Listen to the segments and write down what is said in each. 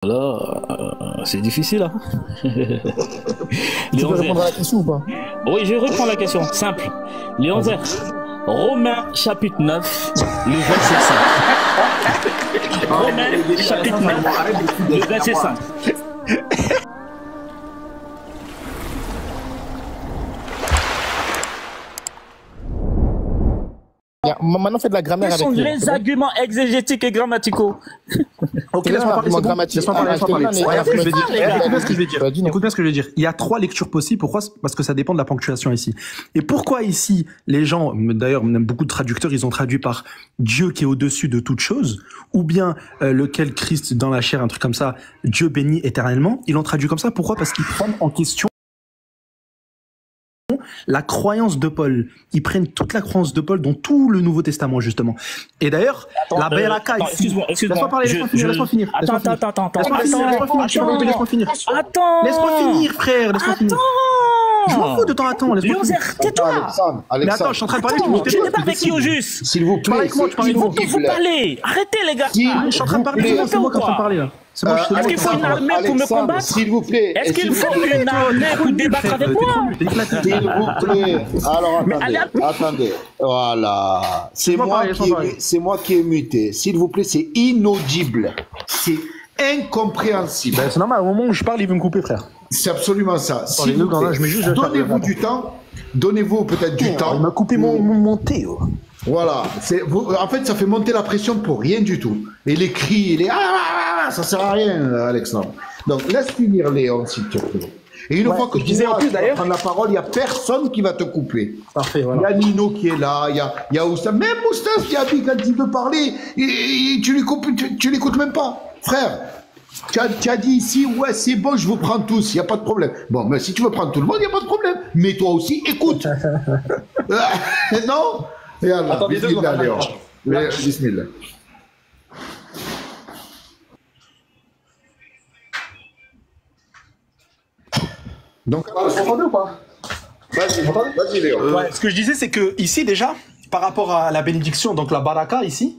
Là, c'est difficile, hein. Tu peux répondre à la question ou pas? Oui, je reprends la question. Simple. Léon Zer, Romains chapitre 9, le verset 5. Romains chapitre 9, le verset 5. Maintenant, fais de la grammaire Quels avec sont lui. les arguments exégétiques et grammaticaux? Ok, laisse-moi parler, c'est bon. Laisse-moi parler, laisse-moi parler. Regarde ce que je vais dire. Écoute bien ce que je vais dire. Écoute bien ce que je vais dire. Il y a 3 lectures possibles. Pourquoi? Parce que ça dépend de la ponctuation ici. Et pourquoi ici, les gens, d'ailleurs, même beaucoup de traducteurs, ils ont traduit par Dieu qui est au-dessus de toute chose, ou bien lequel Christ dans la chair, un truc comme ça, Dieu béni éternellement. Ils l'ont traduit comme ça. Pourquoi? Parce qu'ils prennent en question la croyance de Paul. Ils prennent toute la croyance de Paul dans tout le Nouveau Testament, justement. Et d'ailleurs, la Beraka ici... Laisse-moi parler, laisse-moi finir. Attends. Laisse-moi finir. Attends. Laisse-moi finir, frère. Laisse-moi finir. Je m'en fous de temps à temps. Laisse-moi finir. Tais-toi. Mais attends, je suis en train de parler. Je n'ai pas avec qui au juste. S'il vous plaît, Il faut que vous parlez. Arrêtez, les gars. Je suis en train de parler. C'est moi qui est en train de parler, là. Est-ce qu'il faut une armée pour me combattre? S'il vous plaît. Est-ce qu'il faut une armée pour débattre avec moi? S'il vous plaît. Alors attendez. Voilà. C'est moi qui ai muté. S'il vous plaît, c'est inaudible. C'est incompréhensible. C'est normal, au moment où je parle, il veut me couper, frère. C'est absolument ça. Donnez-vous du temps. Donnez-vous peut-être du temps. Il m'a coupé mon Théo. Voilà. En fait, ça fait monter la pression pour rien du tout. Et les cris, ça sert à rien, Alexandre. Donc, laisse finir Léon, s'il te plaît. Et une fois que tu vas prendre la parole, il n'y a personne qui va te couper. Parfait, voilà. Il y a Nino qui est là, il y a Oustas. Même Oustas qui a dit quand il veut parler, tu l'écoutes même pas. Frère, tu as dit ici, ouais, c'est bon, je vous prends tous, il n'y a pas de problème. Bon, mais si tu veux prendre tout le monde, il n'y a pas de problème. Mais toi aussi, écoute. Non? Et Allah, bismillah, Léon. Bismillah. Donc, vous m'entendez ou pas? Vas-y, Léon. Ouais, ce que je disais, c'est que ici, déjà, par rapport à la bénédiction, donc la baraka ici,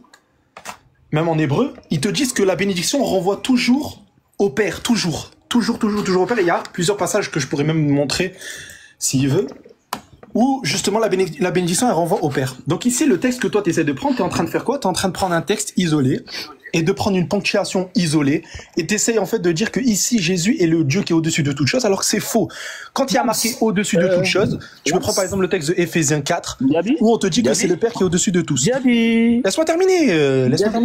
même en hébreu, ils te disent que la bénédiction renvoie toujours au Père, toujours au Père. Et il y a plusieurs passages que je pourrais même montrer, s'il veut, où justement la bénédiction, elle renvoie au Père. Donc ici, le texte que toi, tu essaies de prendre, tu es en train de faire quoi? Tu es en train de prendre un texte isolé, et de prendre une ponctuation isolée, et t'essayes en fait de dire que ici Jésus est le Dieu qui est au-dessus de toute chose, alors que c'est faux. Quand il y a marqué au-dessus de toute chose, je me prends par exemple le texte de Éphésiens 4, où on te dit que c'est le Père qui est au-dessus de tous. Laisse-moi terminer, Je suis pas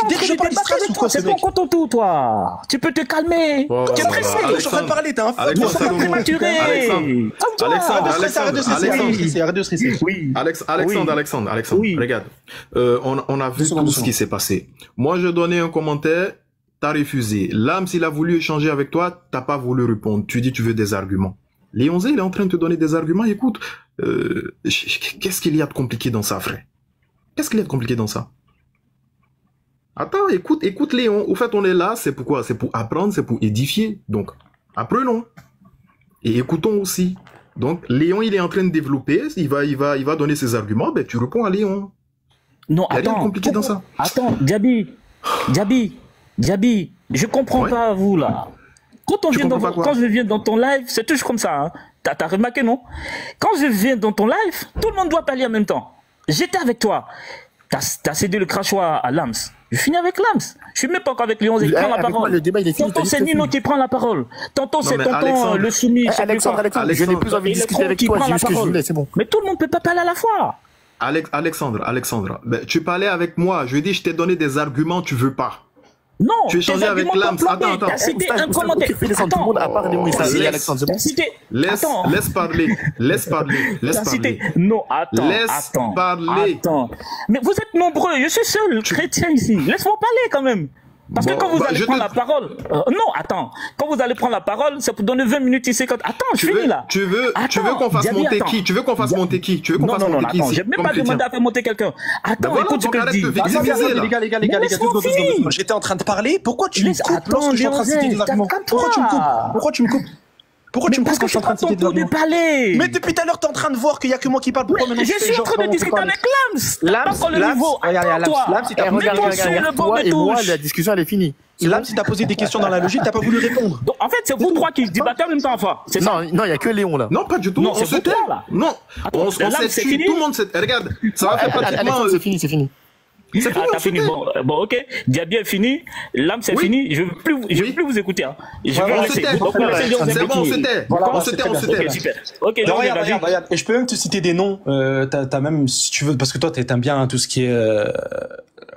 en train de débattre avec toi, c'est ton compte tout, toi. Tu peux te calmer. Tu es pressé, je suis en train de parler, t'es un fou. Tu seras prématuré. Arrête de stresser. Alexandre, regarde. On a vu tout ce qui s'est passé. Moi, je donnais un commentaire, t'as refusé. L'âme, s'il a voulu échanger avec toi, t'as pas voulu répondre. Tu dis tu veux des arguments. Léon Zé, il est en train de te donner des arguments. Écoute, qu'est-ce qu'il y a de compliqué dans ça, frère? Qu'est-ce qu'il y a de compliqué dans ça? Attends, écoute Léon. Au fait, on est là, c'est pourquoi? C'est pour apprendre, c'est pour édifier. Donc, apprenons. Et écoutons aussi. Donc, Léon, il est en train de développer, il va donner ses arguments, ben, tu réponds à Léon. Non, il y a rien de compliqué dans ça. Attends, Djabi, je comprends pas vous là. Quand je viens dans ton live, c'est toujours comme ça. Hein. T'as remarqué, non? Quand je viens dans ton live, tout le monde doit parler en même temps. J'étais avec toi. T'as cédé le crachoir à Lams. Je finis avec Lams. Je suis même pas encore avec Léon qui prend la parole. Le débat, il est fini. Tantôt c'est Nino qui prend la parole. Tantôt c'est tonton le soumis. Alexandre, je n'ai plus envie de discuter avec toi. C'est juste que je voulais, c'est bon. Mais tout le monde peut pas parler à la fois. Alexandre, ben, tu parlais avec moi. Je dis, je t'ai donné des arguments, tu veux pas. Non, tu échangeais avec Lams. Attends. T'as cité un commentaire. Laisse parler. Non, attends. Mais vous êtes nombreux, je suis seul chrétien ici. Laisse-moi parler quand même. Parce que quand vous allez prendre la parole... Quand vous allez prendre la parole, c'est pour donner 20 minutes ici. Attends, je finis là. Tu veux qu'on fasse monter qui? Tu veux qu'on fasse monter qui? Non, attends, j'ai même pas demandé à faire monter quelqu'un. Attends, écoute ce que je dis. Les gars, j'étais en train de parler. Pourquoi tu me coupes lorsque je suis en train de citer des arguments? Pourquoi tu me coupes? Pourquoi tu me passes quand je suis en train de citer des de parler? Mais depuis tout à l'heure, t'es en train de voir qu'il y a que moi qui parle. Pourquoi maintenant je suis en train de discuter avec Lams. Regarde, toi et moi, la discussion elle est finie. Lams, si t'as posé des questions dans la logique, t'as pas voulu répondre. Donc, en fait, c'est vous trois qui débattez en même temps, enfin. Non, il y a que Léon là. Non, pas du tout. Non, c'est vous trois là. Non, on s'est tué. Tout le monde s'est. Regarde, ça va faire pratiquement. C'est fini, c'est fini. T'as fini. Bon, ok. Diaby est fini. L'âme, c'est fini. Je veux plus vous écouter. Hein. Je vais laisser. C'est bon, on s'était. Super. Ok, regarde. Et je peux même te citer des noms. T'as même, si tu veux, parce que toi, t'aimes bien tout ce qui est,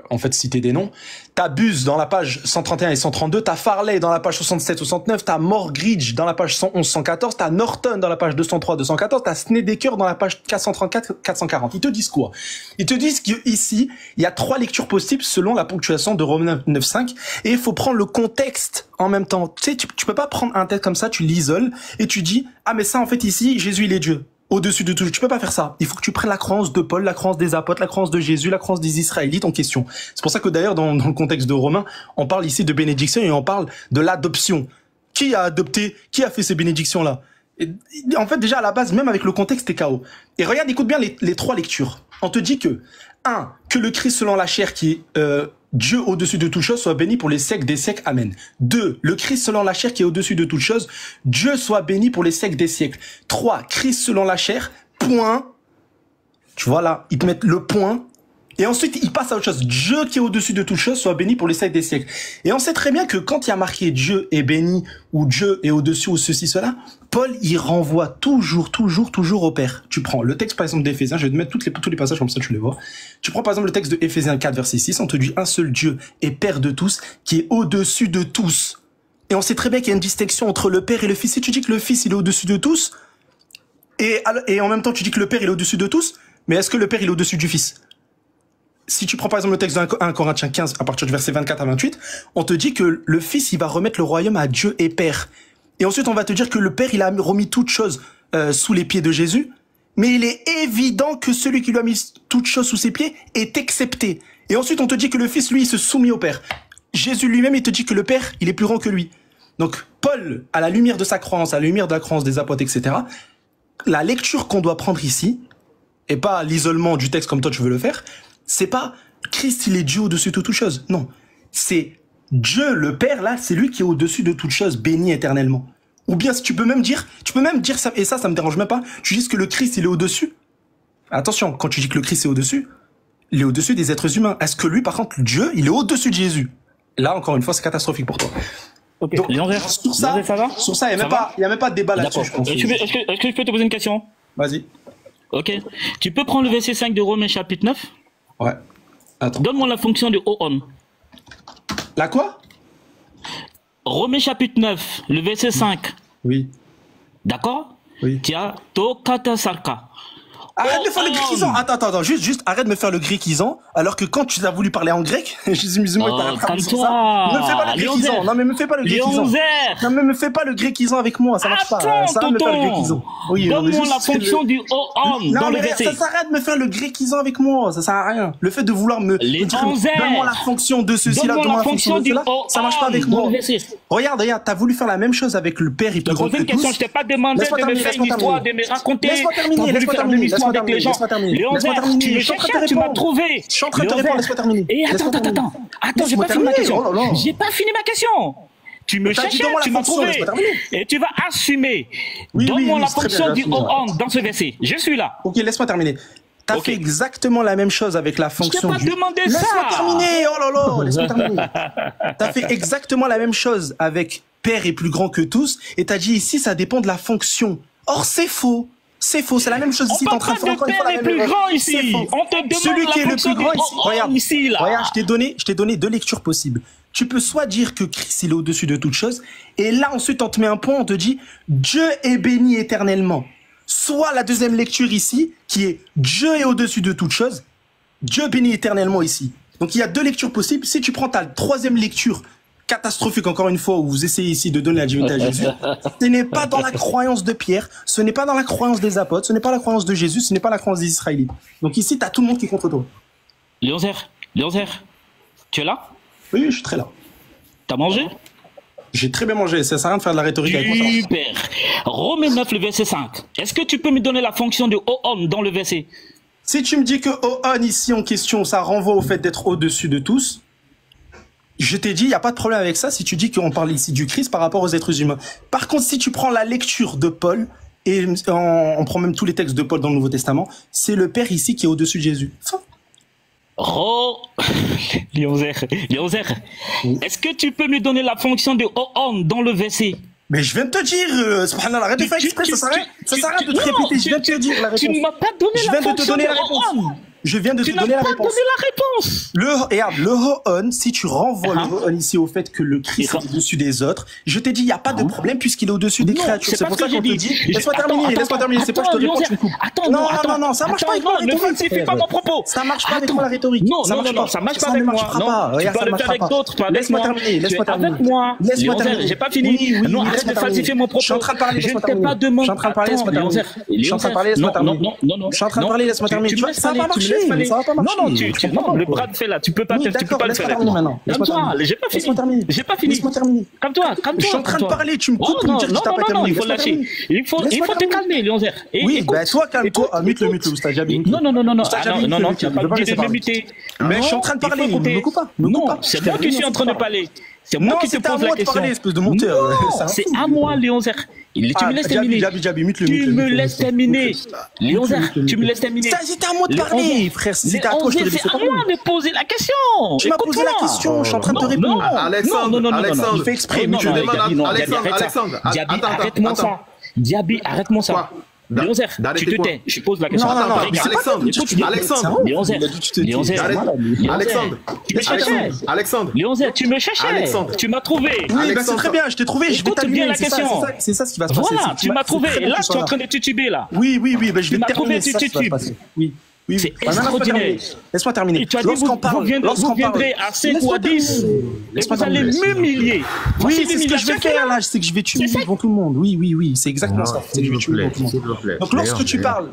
en fait, citer des noms. T'as Buzz dans la page 131 et 132, t'as Farley dans la page 67-69, t'as Morgridge dans la page 111-114, t'as Norton dans la page 203-214, t'as Snedeker dans la page 434-440. Ils te disent quoi? Ils te disent qu'ici, il y a 3 lectures possibles selon la ponctuation de Romains 9.5 et il faut prendre le contexte en même temps. Tu sais, tu peux pas prendre un texte comme ça, tu l'isoles et tu dis, ah mais ça en fait ici, Jésus il est Dieu. Au-dessus de tout. Tu peux pas faire ça. Il faut que tu prennes la croyance de Paul, la croyance des apôtres, la croyance de Jésus, la croyance des Israélites en question. C'est pour ça que d'ailleurs, dans le contexte de Romains, on parle ici de bénédiction et on parle de l'adoption. Qui a adopté? Qui a fait ces bénédictions-là? En fait, déjà, à la base, même avec le contexte, t'es KO. Et regarde, écoute bien les 3 lectures. On te dit que, 1, que le Christ selon la chair qui est, Dieu au-dessus de toute chose soit béni pour les siècles des siècles. Amen. 2. Le Christ selon la chair qui est au-dessus de toute chose. Dieu soit béni pour les siècles des siècles. 3. Christ selon la chair. Point. Tu vois là, ils te mettent le point. Et ensuite, ils passent à autre chose. Dieu qui est au-dessus de toute chose soit béni pour les siècles des siècles. Et on sait très bien que quand il y a marqué Dieu est béni ou Dieu est au-dessus ou ceci, cela, Paul, il renvoie toujours au Père. Tu prends le texte, par exemple, d'Éphésiens, je vais te mettre tous les passages comme ça, tu les vois. Tu prends, par exemple, le texte de Éphésiens 4, verset 6, on te dit un seul Dieu est Père de tous, qui est au-dessus de tous. Et on sait très bien qu'il y a une distinction entre le Père et le Fils. Si tu dis que le Fils, il est au-dessus de tous, et en même temps, tu dis que le Père, il est au-dessus de tous, mais est-ce que le Père, il est au-dessus du Fils? Si tu prends par exemple le texte de 1 Corinthiens 15, à partir du verset 24 à 28, on te dit que le Fils, il va remettre le royaume à Dieu et Père. Et ensuite, on va te dire que le Père, il a remis toutes choses sous les pieds de Jésus, mais il est évident que celui qui lui a mis toutes choses sous ses pieds est excepté. Et ensuite, on te dit que le Fils, lui, il se soumet au Père. Jésus lui-même, il te dit que le Père, il est plus grand que lui. Donc, Paul, à la lumière de sa croyance, à la lumière de la croyance des apôtres, etc., la lecture qu'on doit prendre ici, et pas l'isolement du texte comme toi tu veux le faire, c'est pas Christ il est Dieu au-dessus de toute chose. Non, c'est Dieu le Père là, c'est lui qui est au-dessus de toute chose, béni éternellement. Ou bien si tu peux même dire ça, et ça me dérange même pas. Tu dis que le Christ il est au-dessus. Attention, quand tu dis que le Christ est au-dessus, il est au-dessus des êtres humains. Est-ce que lui, par contre, Dieu, il est au-dessus de Jésus? Là, encore une fois, c'est catastrophique pour toi. Ok. Donc, sur ça, il n'y a même pas de débat là-dessus. Est-ce que je peux te poser une question? Vas-y. Ok. Tu peux prendre le verset 5 de Romains chapitre 9? Ouais. Attends. Donne-moi la fonction de O-on. La quoi? Romains chapitre 9, le verset 5. Oui. D'accord? Oui. Tiens, to kata sarka. Arrête de faire le gréquisant. Attends, juste arrête de me faire le gréquisant, alors que quand tu as voulu parler en grec, Jésus musulman, t'as rattrapé sur ça. Ne me fais pas le gréquisant. Non, mais me fais pas le gréquisant. Non, mais me fais pas le gréquisant avec moi, ça marche pas. Ça me fait pas le gréquisant. Oui, donne-moi la fonction du O-on dans le verset. Ça s'arrête de me faire le gréquisant avec moi, ça sert à rien. Le fait de vouloir me dire, donne-moi la fonction de ceci, là, donne-moi la fonction de cela, ça marche pas avec moi. Regarde, t'as voulu faire la même chose avec le Père, il peut grand que tous. Je t'ai pas demandé de me faire une histoire, de me raconter. Laisse-moi terminer. Avec les gens. Tu me cherches, tu m'as trouvé. Je suis en train de te répondre, laisse-moi terminer. Et attends, j'ai pas fini ma question. J'ai pas fini ma question. Tu me cherches, tu m'as trouvé. Et tu vas assumer. Donne-moi la fonction du O-on dans ce verset. Je suis là. Ok, laisse-moi terminer. T'as fait exactement la même chose avec la fonction du... Je t'ai pas demandé ça. Laisse-moi terminer, oh là là, laisse-moi terminer. T'as fait exactement la même chose avec Père est plus grand que tous, et t'as dit ici, ça dépend de la fonction. Or, c'est faux. C'est faux, c'est la même chose ici. On parle pas de Père est plus grand ici. On te demande celui qui est le plus grand ici. Regarde, ici, là. Regarde, je t'ai donné 2 lectures possibles. Tu peux soit dire que Christ il est au-dessus de toute chose, et là ensuite on te met un point, on te dit Dieu est béni éternellement. Soit la deuxième lecture ici, qui est Dieu est au-dessus de toute chose, Dieu bénit éternellement ici. Donc il y a 2 lectures possibles. Si tu prends ta troisième lecture, catastrophique encore une fois, où vous essayez ici de donner la divinité à Jésus, ce n'est pas dans la croyance de Pierre, ce n'est pas dans la croyance des apôtres, ce n'est pas la croyance de Jésus, ce n'est pas la croyance des Israélites. Donc ici, tu as tout le monde qui est contre toi. Léonzer, tu es là? Oui, je suis très là. T'as mangé? J'ai très bien mangé, ça sert à rien de faire de la rhétorique avec moi. Super. Romains 9, le verset 5. Est-ce que tu peux me donner la fonction de O'on dans le verset? Si tu me dis que O'on ici en question, ça renvoie au fait d'être au-dessus de tous, je t'ai dit, il n'y a pas de problème avec ça si tu dis qu'on parle ici du Christ par rapport aux êtres humains. Par contre, si tu prends la lecture de Paul, et on prend même tous les textes de Paul dans le Nouveau Testament, c'est le Père ici qui est au-dessus de Jésus. Fin. Léonzer, est-ce que tu peux me donner la fonction de O'on dans le verset? Mais je viens de te dire, subhanallah, arrête de faire exprès, ça sert à rien de te répéter, je viens de te dire la réponse. Tu ne m'as pas donné la fonction de O'on. Je viens de te donner la réponse. Tu n'as pas donné la réponse. Regarde, le Ho'on, si tu renvoies le Ho'on ici au fait que le Christ est au-dessus des autres, je t'ai dit, il n'y a pas de problème puisqu'il est au-dessus des créatures. C'est pour ça qu'on te dit. Laisse-moi terminer, c'est pas que je te réponds, tu me coupes. Non, ça marche pas avec moi la rhétorique. Ne falsifie pas mon propos. Ça marche pas avec moi la rhétorique. Non, ça marche pas avec moi. Tu peux le faire avec d'autres, pas avec moi. Laisse-moi terminer. Avec moi. Laisse-moi terminer. J'ai pas fini. Non, arrête de falsifier mon propos. Je suis en train de parler, laisse-moi terminer. Je ne t'ai pas demandé. Je suis en train de parler, laisse-moi terminer. Non. Je suis en train de parler, laisse-moi terminer. Ça va pas marcher. Non, le bras de fait là, tu peux pas le faire avec moi. Calme-toi, j'ai pas fini. Laisse-moi terminer. Calme-toi. Je suis en train de parler, tu me coupes pour me dire que t'as pas terminé. Il faut lâcher. Il faut te calmer, Léonzer. Oui, bah toi, calme-toi. Mute-le, Oustaz Jabi. Non, tu n'as pas dit de me muter. Mais je suis en train de parler, ne me coupe pas. Non, c'est moi qui suis en train de parler. C'est moi qui te pose la question. Espèce de monteur. C'est à moi, Léonzer. Tu me laisses terminer. Tu me laisses terminer. Léonzer, tu me laisses terminer. C'était à moi de parler, frère. C'était à toi, je te laisse parler. C'est à moi de poser la question. Tu m'as posé la question, je suis en train de te répondre. Alexandre, il fait exprès. Alexandre, arrête-moi ça. Diaby, arrête-moi ça. Léonzer, tu te tais, je pose la question. Alexandre, Léonzer, tu me cherchais, tu m'as trouvé. Oui, bah c'est très bien, je t'ai trouvé, je vais t'allumer. La question. C'est ça ce qui va se passer. Voilà, tu m'as trouvé, et là tu es en train de tutuber là. Oui, bah je vais terminer, c'est ça qui va se passer. Oui. C'est extraordinaire. Laisse-moi terminer. Et tu as dit vous viendrez à 5 ou à 10 et vous allez m'humilier. Oui, c'est ce que je vais faire là. C'est que je vais tuer devant tout le monde. Oui, c'est exactement ça. C'est que je vais tuer devant tout le monde. Donc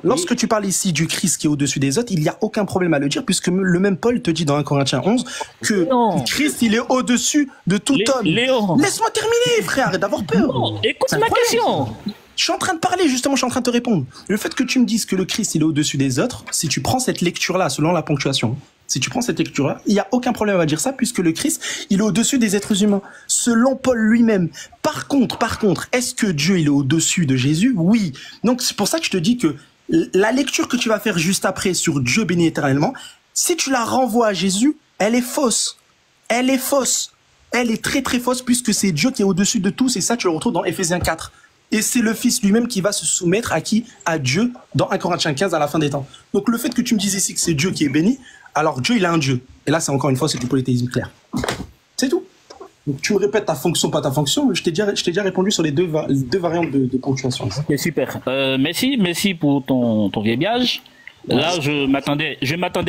lorsque tu parles ici du Christ qui est au-dessus des autres, il n'y a aucun problème à le dire puisque le même Paul te dit dans 1 Corinthiens 11 que Christ il est au-dessus de tout homme. Laisse-moi terminer, frère, arrête d'avoir peur. Écoute ma question. Je suis en train de parler, justement, je suis en train de te répondre. Le fait que tu me dises que le Christ, il est au-dessus des autres, si tu prends cette lecture-là, selon la ponctuation, si tu prends cette lecture-là, il n'y a aucun problème à dire ça, puisque le Christ, il est au-dessus des êtres humains, selon Paul lui-même. Par contre, est-ce que Dieu, il est au-dessus de Jésus? Oui. Donc, c'est pour ça que je te dis que la lecture que tu vas faire juste après sur Dieu béni éternellement, si tu la renvoies à Jésus, elle est fausse. Elle est très très fausse, puisque c'est Dieu qui est au-dessus de tous, et ça, tu le retrouves dans Éphésiens 4. Et c'est le Fils lui-même qui va se soumettre à qui? À Dieu, dans 1 Corinthiens 15 à la fin des temps. Donc le fait que tu me dises ici que c'est Dieu qui est béni, alors Dieu il a un Dieu. Et là c'est encore une fois c'est du polythéisme clair. C'est tout. Donc tu me répètes ta fonction, pas ta fonction. Je t'ai déjà répondu sur les deux variantes de ponctuation. C'est super. Merci pour ton vieillage. Là, je m'attendais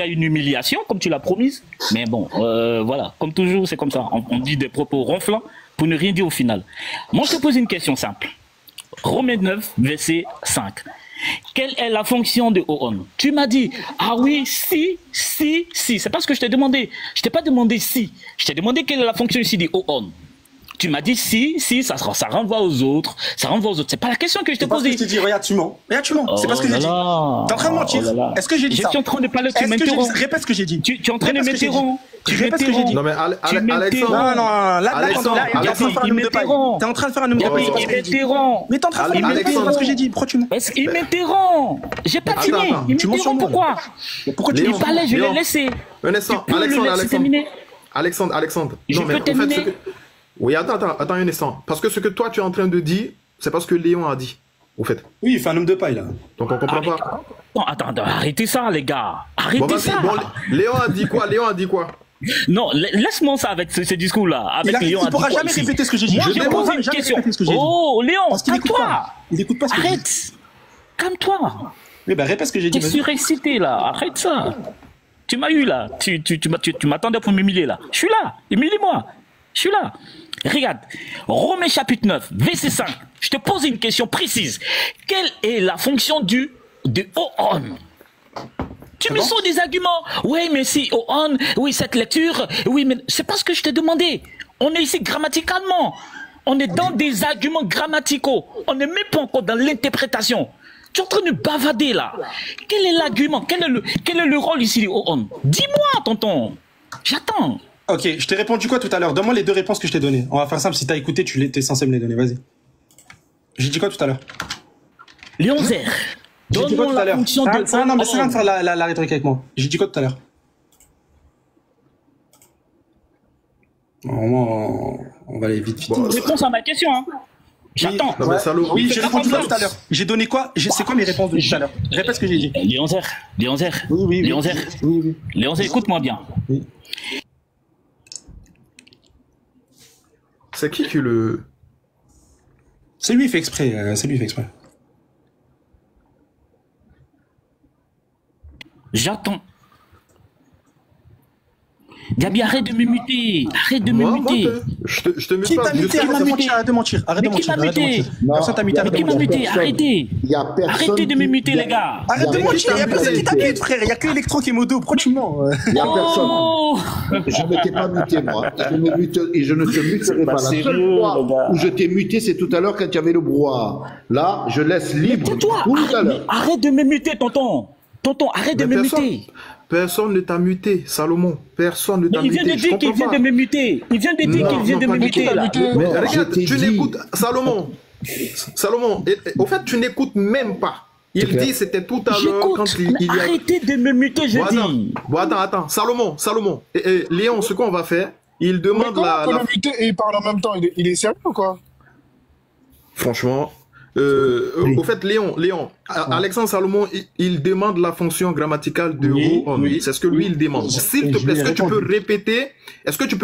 à une humiliation, comme tu l'as promise. Mais bon, voilà. Comme toujours, c'est comme ça. On dit des propos ronflants pour ne rien dire au final. Moi, je te pose une question simple. Romains 9, verset 5. Quelle est la fonction de O'on? Tu m'as dit, ah oui, si. C'est pas ce que je t'ai demandé. Je t'ai pas demandé si. Je t'ai demandé quelle est la fonction ici de O'on. Tu m'as dit si, ça renvoie aux autres. C'est pas la question que je t'ai posée. C'est pas ce que je t'ai dit, regarde, tu ments. C'est pas ce que j'ai dit. T'es en train de mentir. Est-ce que j'ai dit ça? Je suis en train de parler, tu m'interromps. Répète ce que j'ai dit. Tu es en train de m'interrompre. Tu répètes ce que j'ai dit. Non mais Alexandre. Non, t'es en train de faire un homme de paille. Il m'interrompt. Mais t'es en train de faire un homme de paille, c'est pas ce que j'ai dit. Pourquoi tu mens? Parce qu'il m'interrompt. J'ai pas fini. Il m'interrompt pourquoi? Pourquoi tu il parlait, je l'ai laissé. Un instant, Alexandre. Je peux terminer. Oui, attends un instant. Parce que ce que toi tu es en train de dire, c'est parce que Léon a dit, au fait. Oui, il fait un homme de paille, là. Donc on comprend pas. Non, attends, arrêtez ça, les gars. Arrêtez ça. Léon a dit quoi? Non, laisse-moi ça avec ce discours-là. Il ne pourra jamais répéter ce que j'ai dit. Moi, je pose une question. Oh, Léon, calme-toi. Il n'écoute pas ce que j'ai dit. Arrête. Calme-toi. Oui, ben répète ce que j'ai dit. T'es surexcité, là. Arrête ça. Tu m'as eu, là. Tu m'attendais pour m'humilier, là. Je suis là. Humilie-moi. Je suis là. Regarde, Romains chapitre 9, verset 5. Je te pose une question précise. Quelle est la fonction de O'on? Tu me sors des arguments. Oui, mais si O'on, oui, cette lecture, oui, mais c'est pas ce que je t'ai demandé. On est ici grammaticalement. On est dans des arguments grammaticaux. On n'est même pas encore dans l'interprétation. Tu es en train de bavader là. Quel est l'argument? Quel est le rôle ici? Dis-moi, tonton. J'attends. Ok, je t'ai répondu quoi tout à l'heure? Donne-moi les 2 réponses que je t'ai données. On va faire simple, si t'as écouté, tu étais censé me les donner, vas-y. J'ai dit quoi tout à l'heure? Léon Zer, donne-moi la fonction de... Ah non, mais c'est rien de faire la rhétorique avec moi. J'ai dit quoi tout à l'heure? Normalement, on va aller vite. Bon, réponse à ma question, hein. J'attends. Oui, j'ai répondu tout à l'heure. J'ai donné quoi? C'est quoi mes réponses de tout à l'heure? Répète ce que j'ai dit. Léon Zer. Oui. Léon Zer, écoute-moi bien. Oui. C'est qui le... C'est lui, il fait exprès. J'attends. Gabi, arrête de me muter. Arrête de me muter. Je te mute Qui pas. t'a muté? Arrête de mentir. Personne t'a muté. Qui m'a muté? Arrêtez. Arrêtez de me muter, les gars. Arrête de mentir. Il n'y a personne qui t'a muté, frère. Il n'y a que Electro qui est modo. Pourquoi tu mens? Il n'y a personne. Je ne t'ai pas muté, moi. Et je ne te muterai pas. La seule fois où je t'ai muté, c'est tout à l'heure quand il y avait le brouhaha. Là, je laisse libre tout à l'heure. Arrête de me muter, tonton. Tonton, arrête de me muter. Personne ne t'a muté, Salomon. Personne ne t'a muté. Il vient de dire qu'il vient de me muter. Il vient de dire qu'il vient de me muter, là. Mais regarde, tu n'écoutes... Salomon, au fait, tu n'écoutes même pas. Il dit c'était tout à l'heure quand il y a... Arrêtez de me muter, je dis. Bon, attends. Salomon. Léon, ce qu'on va faire, il demande la... muté et il parle en même temps. Il est sérieux ou quoi? Franchement... Au fait, Léon, Alexandre Salomon, il demande la fonction grammaticale de Ro-On. C'est ce que lui, il demande. S'il te plaît, est-ce que tu peux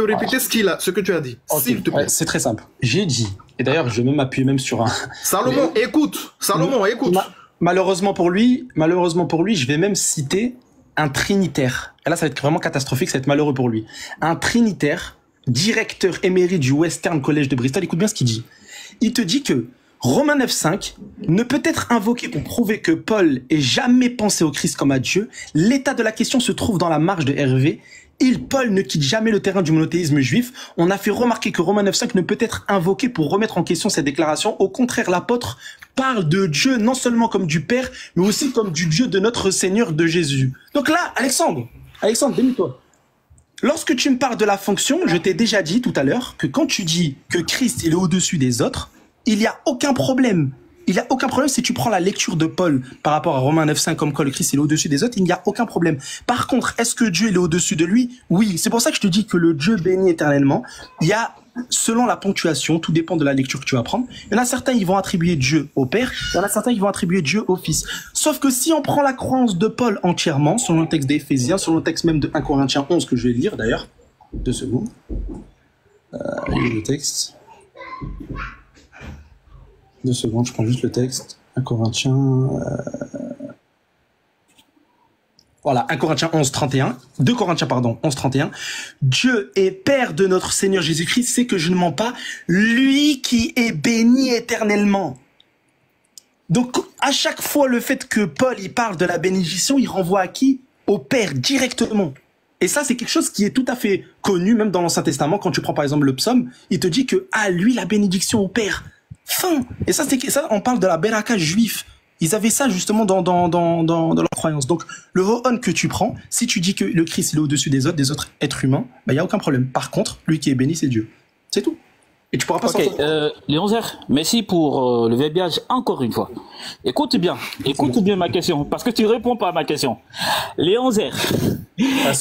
répéter ce que tu as dit? S'il te plaît. C'est très simple. J'ai dit, et d'ailleurs, je vais même appuyer même sur un... Salomon, écoute. Malheureusement pour lui, je vais même citer un trinitaire. Et là, ça va être vraiment catastrophique, ça va être malheureux pour lui. Un trinitaire, directeur émérite du Western College de Bristol, écoute bien ce qu'il dit. Il te dit que Romains 9.5 ne peut être invoqué pour prouver que Paul ait jamais pensé au Christ comme à Dieu. L'état de la question se trouve dans la marge de Hervé. Paul ne quitte jamais le terrain du monothéisme juif. On a fait remarquer que Romains 9.5 ne peut être invoqué pour remettre en question cette déclaration. Au contraire, l'apôtre parle de Dieu non seulement comme du Père, mais aussi comme du Dieu de notre Seigneur de Jésus. Donc là, Alexandre, démute-toi. Lorsque tu me parles de la fonction, je t'ai déjà dit tout à l'heure que quand tu dis que Christ il est au-dessus des autres, il n'y a aucun problème. Il n'y a aucun problème si tu prends la lecture de Paul par rapport à Romains 9.5 comme quoi le Christ est au-dessus des autres, il n'y a aucun problème. Par contre, est-ce que Dieu est au-dessus de lui? Oui, c'est pour ça que je te dis que le Dieu béni éternellement, il y a, selon la ponctuation, tout dépend de la lecture que tu vas prendre. Il y en a certains, ils vont attribuer Dieu au Père, il y en a certains, ils vont attribuer Dieu au Fils. Sauf que si on prend la croyance de Paul entièrement, selon le texte d'Éphésiens, selon le texte même de 1 Corinthiens 11 que je vais lire d'ailleurs, 2 secondes, le texte... 2 secondes, je prends juste le texte. 1 Corinthiens... Voilà, 1 Corinthiens 11, 31. 2 Corinthiens, pardon, 11, 31. Dieu est Père de notre Seigneur Jésus-Christ, c'est que je ne mens pas. Lui qui est béni éternellement. Donc, à chaque fois, le fait que Paul, il parle de la bénédiction, il renvoie à qui? Au Père, directement. Et ça, c'est quelque chose qui est tout à fait connu, même dans l'Ancien Testament. Quand tu prends, par exemple, le psaume, il te dit que, lui, la bénédiction au Père. Fin. Et ça, on parle de la beraka juif. Ils avaient ça justement dans leur croyance. Donc, le Ro-On que tu prends, si tu dis que le Christ il est au-dessus des autres êtres humains, il n'y a aucun problème. Par contre, lui qui est béni, c'est Dieu. C'est tout. Et tu pourras pas sortir. Léon Zer, merci pour le verbiage encore une fois. Écoute bien ma question, parce que tu réponds pas à ma question. Léon Zer. Là,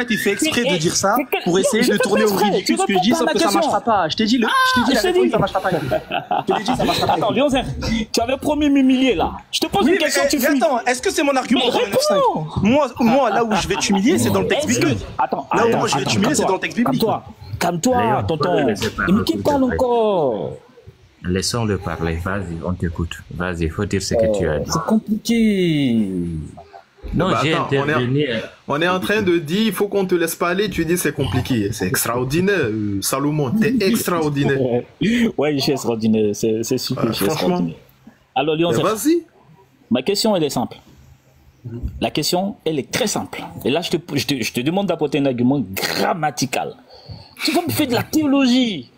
il fait exprès de dire ça pour essayer de tourner au ridicule ce que je dis, sauf que ça marchera pas. Je t'ai dit, ça marchera pas. Je t'ai dit, ça marchera pas. Attends, Léon Zer, tu avais promis m'humilier là. Je te pose une question, tu fuis. Attends, est-ce que c'est mon argument? Moi, là où je vais t'humilier, c'est dans le texte biblique. Là où moi je vais t'humilier, c'est dans le texte biblique. Calme-toi, tonton. Mais qui parle encore? Laissons-le parler. Vas-y, on t'écoute. Vas-y, il faut dire ce que tu as dit. C'est compliqué. Non, j'ai intervenu. On est en train de dire, il faut qu'on te laisse parler. Tu dis c'est compliqué. C'est extraordinaire, Salomon. T'es extraordinaire. Ouais, je suis extraordinaire. C'est super. Franchement. Alors, Léon, vas-y. Ma question, elle est simple. La question, elle est très simple. Et là, je te demande d'apporter un argument grammatical. Tu vas me faire de la théologie.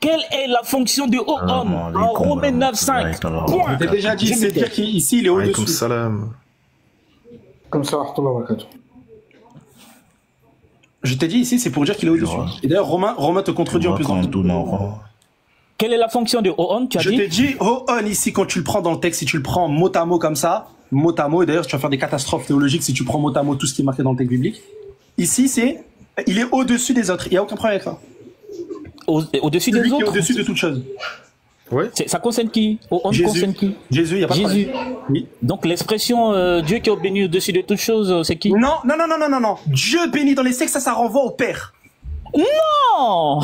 quelle est la fonction de O-On en Romains 9.5? Point. Je t'ai déjà dit, c'est dire qu'ici, il est au-dessus. Salam. Comme ça, Je t'ai dit ici, c'est pour dire qu'il est au-dessus. Et d'ailleurs, Romain te contredit en plus. Quelle est la fonction de O-On, tu as dit? Je t'ai dit O-On ici, quand tu le prends dans le texte, si tu le prends mot à mot comme ça, mot à mot, et d'ailleurs, tu vas faire des catastrophes théologiques si tu prends mot à mot tout ce qui est marqué dans le texte biblique. Ici, il est au-dessus des autres. Il n'y a aucun problème avec ça. Au-dessus des autres? Au-dessus de toute chose. Ouais. Ça concerne qui? O-On concerne qui? Jésus, il n'y a pas de problème. Oui. Donc l'expression Dieu qui est béni au-dessus de toutes choses, c'est qui? Non. Dieu béni dans les textes, ça renvoie au Père. Non.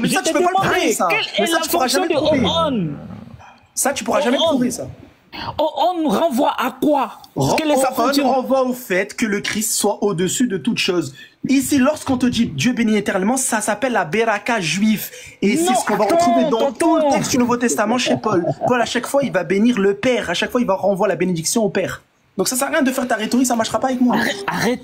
Mais ça, tu peux pas le prouver, ça. Quelle est la fonction de O-On? Ça, tu pourras jamais prouver, ça. On renvoie à quoi? Quelle est sa fonction? On renvoie au fait que le Christ soit au-dessus de toute chose. Ici, lorsqu'on te dit Dieu béni éternellement, ça s'appelle la Beraka juif. Et c'est ce qu'on va retrouver dans tout le texte du Nouveau Testament chez Paul. Paul, à chaque fois, il va bénir le Père. À chaque fois, il va renvoyer la bénédiction au Père. Donc ça sert à rien de faire ta rhétorique, ça marchera pas avec moi.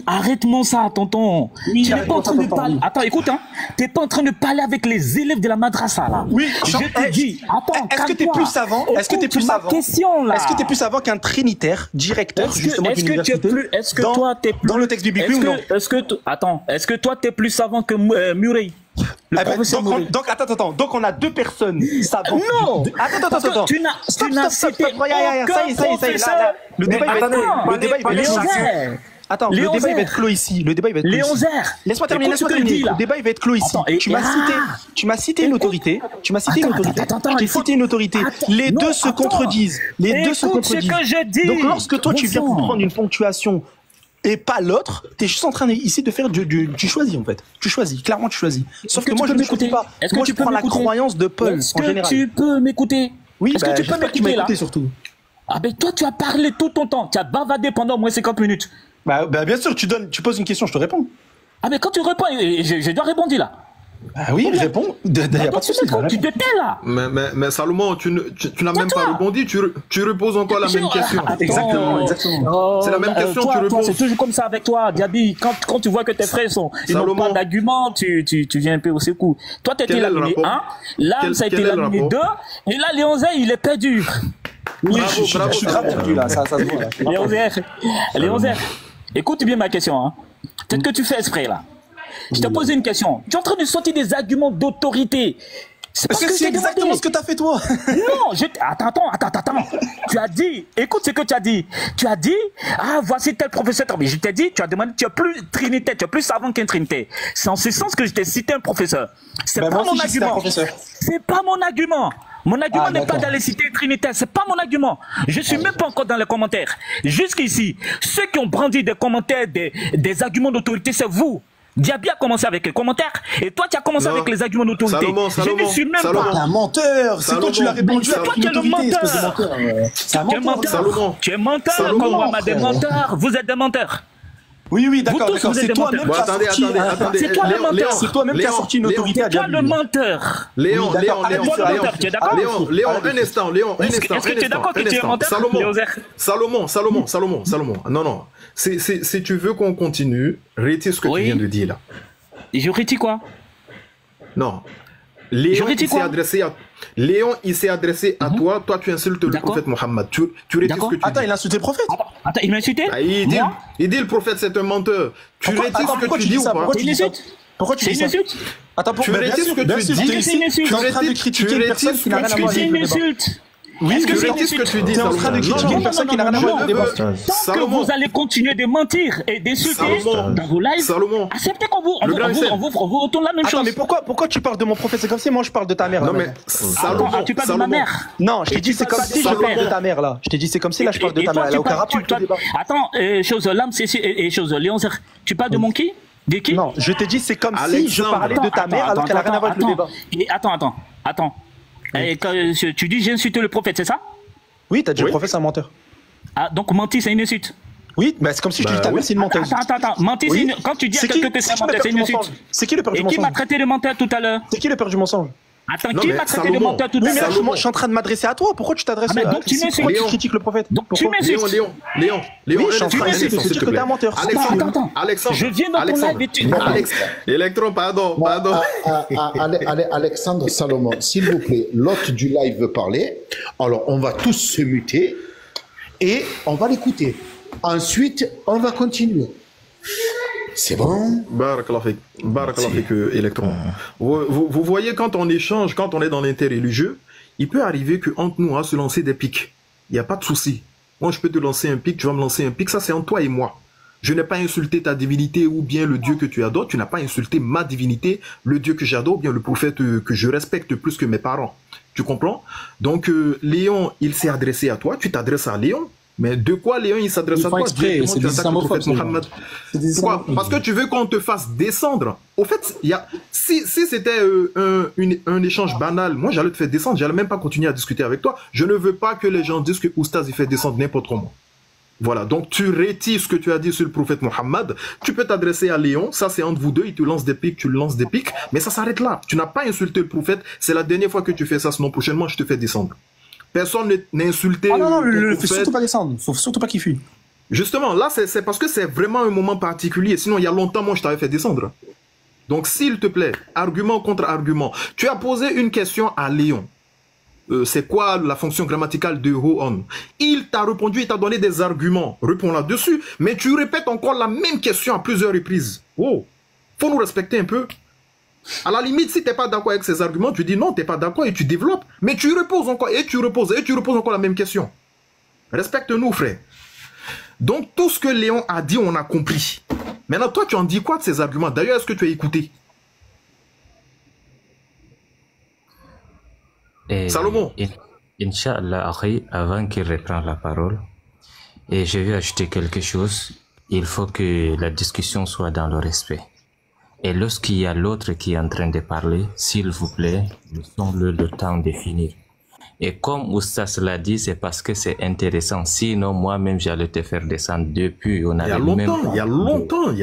Arrête-moi ça, tonton. Oui, tu n'es pas en train de parler. Attends, écoute, hein. T'es pas en train de parler avec les élèves de la madrasa, là. Oui, je te dis. Attends, est-ce que t'es plus savant? Est-ce que t'es plus savant? Est-ce que t'es plus savant qu'un trinitaire, directeur, justement, d'université? Est-ce que toi, t'es plus... Dans le texte biblique, oui ou non? Attends, est-ce que toi, t'es plus savant que Murray? Donc, attends. Donc, on a deux personnes savantes. Non! Attends. Tu n'as cité aucun professeur. Le débat, il va être Attends, le débat il va être clos ici. Léon Zer. Laisse-moi terminer. Le débat il va être clos ici. Tu m'as cité une autorité. Je t'ai cité une autorité. Les deux se contredisent. Ce que je dis. Donc lorsque toi tu viens pour prendre une ponctuation et pas l'autre, t'es juste en train ici de faire tu choisis en fait. Clairement tu choisis. Sauf que moi je ne choisis pas. Moi je prends la croyance de Paul en général. Est-ce que tu peux m'écouter? Oui, est-ce que tu peux m'écouter là? Surtout. Ah ben toi tu as parlé tout ton temps. Tu as bavardé pendant au moins 50 minutes. Bah bien sûr, tu poses une question, je te réponds. Ah mais quand tu réponds, je dois répondre là. Bah oui, réponds. Il n'y a pas de souci. Tu te tais là. Mais Salomon, tu n'as même pas répondu, tu reposes encore la même question. Exactement. C'est la même question que tu reposes. C'est toujours comme ça avec toi, Diaby. Quand tu vois que tes frères ils n'ont pas d'argument, tu viens un peu au secours. Toi, tu étais la ligne 1, là, ça a été la ligne 2, et là, Léon Zer, il est perdu. Oui, je suis grave perdu là, ça se voit. Léon Zer, écoute bien ma question. Hein. Peut-être que tu fais exprès là. Je t'ai posé une question. Tu es en train de sortir des arguments d'autorité. C'est exactement ce que tu as fait toi. Non, attends. Tu as dit, écoute ce que tu as dit. Tu as dit, voici tel professeur. Mais je t'ai dit, tu as demandé, tu es plus trinitaire, tu es plus savant qu'un trinitaire. C'est en ce sens que je t'ai cité un professeur. C'est pas mon argument. C'est pas mon argument. Mon argument n'est pas d'aller citer trinitaire, c'est pas mon argument. Je suis même pas encore dans les commentaires. Jusqu'ici, ceux qui ont brandi des commentaires, des arguments d'autorité, c'est vous. Diaby a commencé avec les commentaires et toi tu as commencé avec les arguments d'autorité. Je ne suis même pas un menteur. C'est toi qui l'as répondu. C'est toi qui es le menteur. Tu es menteur comme on a des menteurs. Vous êtes des menteurs. Oui, d'accord. C'est toi-même qui as sorti. C'est toi le menteur. C'est toi-même qui as sorti une autorité à Diaby. C'est toi le menteur. Léon, tu es d'accord? Léon, un instant. Est-ce que tu es d'accord que tu es menteur? Salomon. Non. Si tu veux qu'on continue, retire ce que tu viens de dire là. Et je retire quoi? Non. Léon, il s'est adressé à toi. Toi, tu insultes le prophète Mohammed. Tu retires ce que tu dis. Attends, il a insulté le prophète. Attends, il m'a insulté? Il dit le prophète, c'est un menteur. Tu retires ce que tu dis ou pas? Pourquoi tu dis ça? Attends, tu retires ce que tu dis. Tu es en train de critiquer une personne qui n'a rien à voir avec le débat. Oui, tu retires ce que tu dis. Tu es en train de critiquer une personne qui n'a rien à voir avec le débat. Tant que vous allez continuer de mentir et d'insulter dans vos lives, acceptez qu'on vous retourne la même chose. Attends, mais pourquoi tu parles de mon prophète? C'est comme si moi je parle de ta mère. Non, mais Salomon, tu parles de ma mère. Non, je t'ai dit c'est comme si je parle de ta mère là. Je t'ai dit c'est comme si là je parle de ta mère. Elle a aucun rapport avec le débat. Attends, chose Lams et chose Léon Zer, tu parles de mon qui? De qui? Non, je t'ai dit c'est comme si je parlais de ta mère alors qu'elle n'a rien à voir avec le débat. Attends. Et quand tu dis j'ai insulté le prophète, c'est ça? Oui, t'as dit le prophète c'est un menteur. Ah, donc mentir c'est une insulte? Oui, mais c'est comme si je te dis ta mère c'est une menteuse. Attends, mentir c'est une... Quand tu dis à quelqu'un que c'est un menteur, c'est une insulte. C'est qui le père du mensonge? Et qui m'a traité de menteur tout à l'heure? C'est qui le père du mensonge? Attends, qui m'a traité de menteur tout à l'heure? Oui, mais je suis en train de m'adresser à toi. Pourquoi tu t'adresses à donc tu pourquoi tu critiques le prophète? Donc tu m'insultes. Léon, oui, je suis en train de dire que t'es un menteur. Alexandre, je viens dans ton live et tu... Electron, pardon. Alexandre Salomon, s'il vous plaît, l'hôte du live veut parler. Alors, on va tous se muter et on va l'écouter. Ensuite, on va continuer. C'est bon. Barakallah fik, Electron. Vous voyez, quand on échange, quand on est dans l'interreligieux, il peut arriver qu'entre nous, se lancer des pics. Il n'y a pas de souci. Moi, je peux te lancer un pic, tu vas me lancer un pic. Ça, c'est entre toi et moi. Je n'ai pas insulté ta divinité ou bien le Dieu que tu adores. Tu n'as pas insulté ma divinité, le Dieu que j'adore ou bien le prophète que je respecte plus que mes parents. Tu comprends? Donc, Léon, il s'est adressé à toi. Tu t'adresses à Léon. Mais de quoi Léon il s'adresse à toi? C'est des islamophobes, Pourquoi? Parce que tu veux qu'on te fasse descendre. Au fait, si c'était un échange banal, moi j'allais te faire descendre, j'allais même pas continuer à discuter avec toi. Je ne veux pas que les gens disent que Oustaz il fait descendre n'importe comment. Voilà, donc tu retires ce que tu as dit sur le prophète Mohammed. Tu peux t'adresser à Léon, ça c'est entre vous deux, il te lance des pics, tu le lances des pics, mais ça s'arrête là. Tu n'as pas insulté le prophète, c'est la dernière fois que tu fais ça, sinon prochainement je te fais descendre. Personne n'a insulté. Ah non, ne faut surtout pas descendre. Faut surtout pas qu'il fuit. Justement, là, c'est parce que c'est vraiment un moment particulier. Sinon, il y a longtemps, moi, je t'avais fait descendre. Donc, s'il te plaît, argument contre argument. Tu as posé une question à Léon. C'est quoi la fonction grammaticale de ho-on? Il t'a répondu, il t'a donné des arguments. Réponds là-dessus. Mais tu répètes encore la même question à plusieurs reprises. Oh, faut nous respecter un peu. À la limite, si tu n'es pas d'accord avec ces arguments, tu dis non, tu n'es pas d'accord et tu développes. Mais tu reposes encore et tu reposes et tu reposes encore la même question. Respecte-nous, frère. Donc, tout ce que Léon a dit, on a compris. Maintenant, toi, tu en dis quoi de ces arguments? D'ailleurs, est-ce que tu as écouté? Salomon. Inch'Allah, avant qu'il reprenne la parole, et je vais ajouter quelque chose. Il faut que la discussion soit dans le respect. Et lorsqu'il y a l'autre qui est en train de parler, s'il vous plaît, laissons-le le temps de finir. Et comme Oustaz l'a dit, c'est parce que c'est intéressant. Sinon, moi-même, j'allais te faire descendre depuis. Il y a longtemps.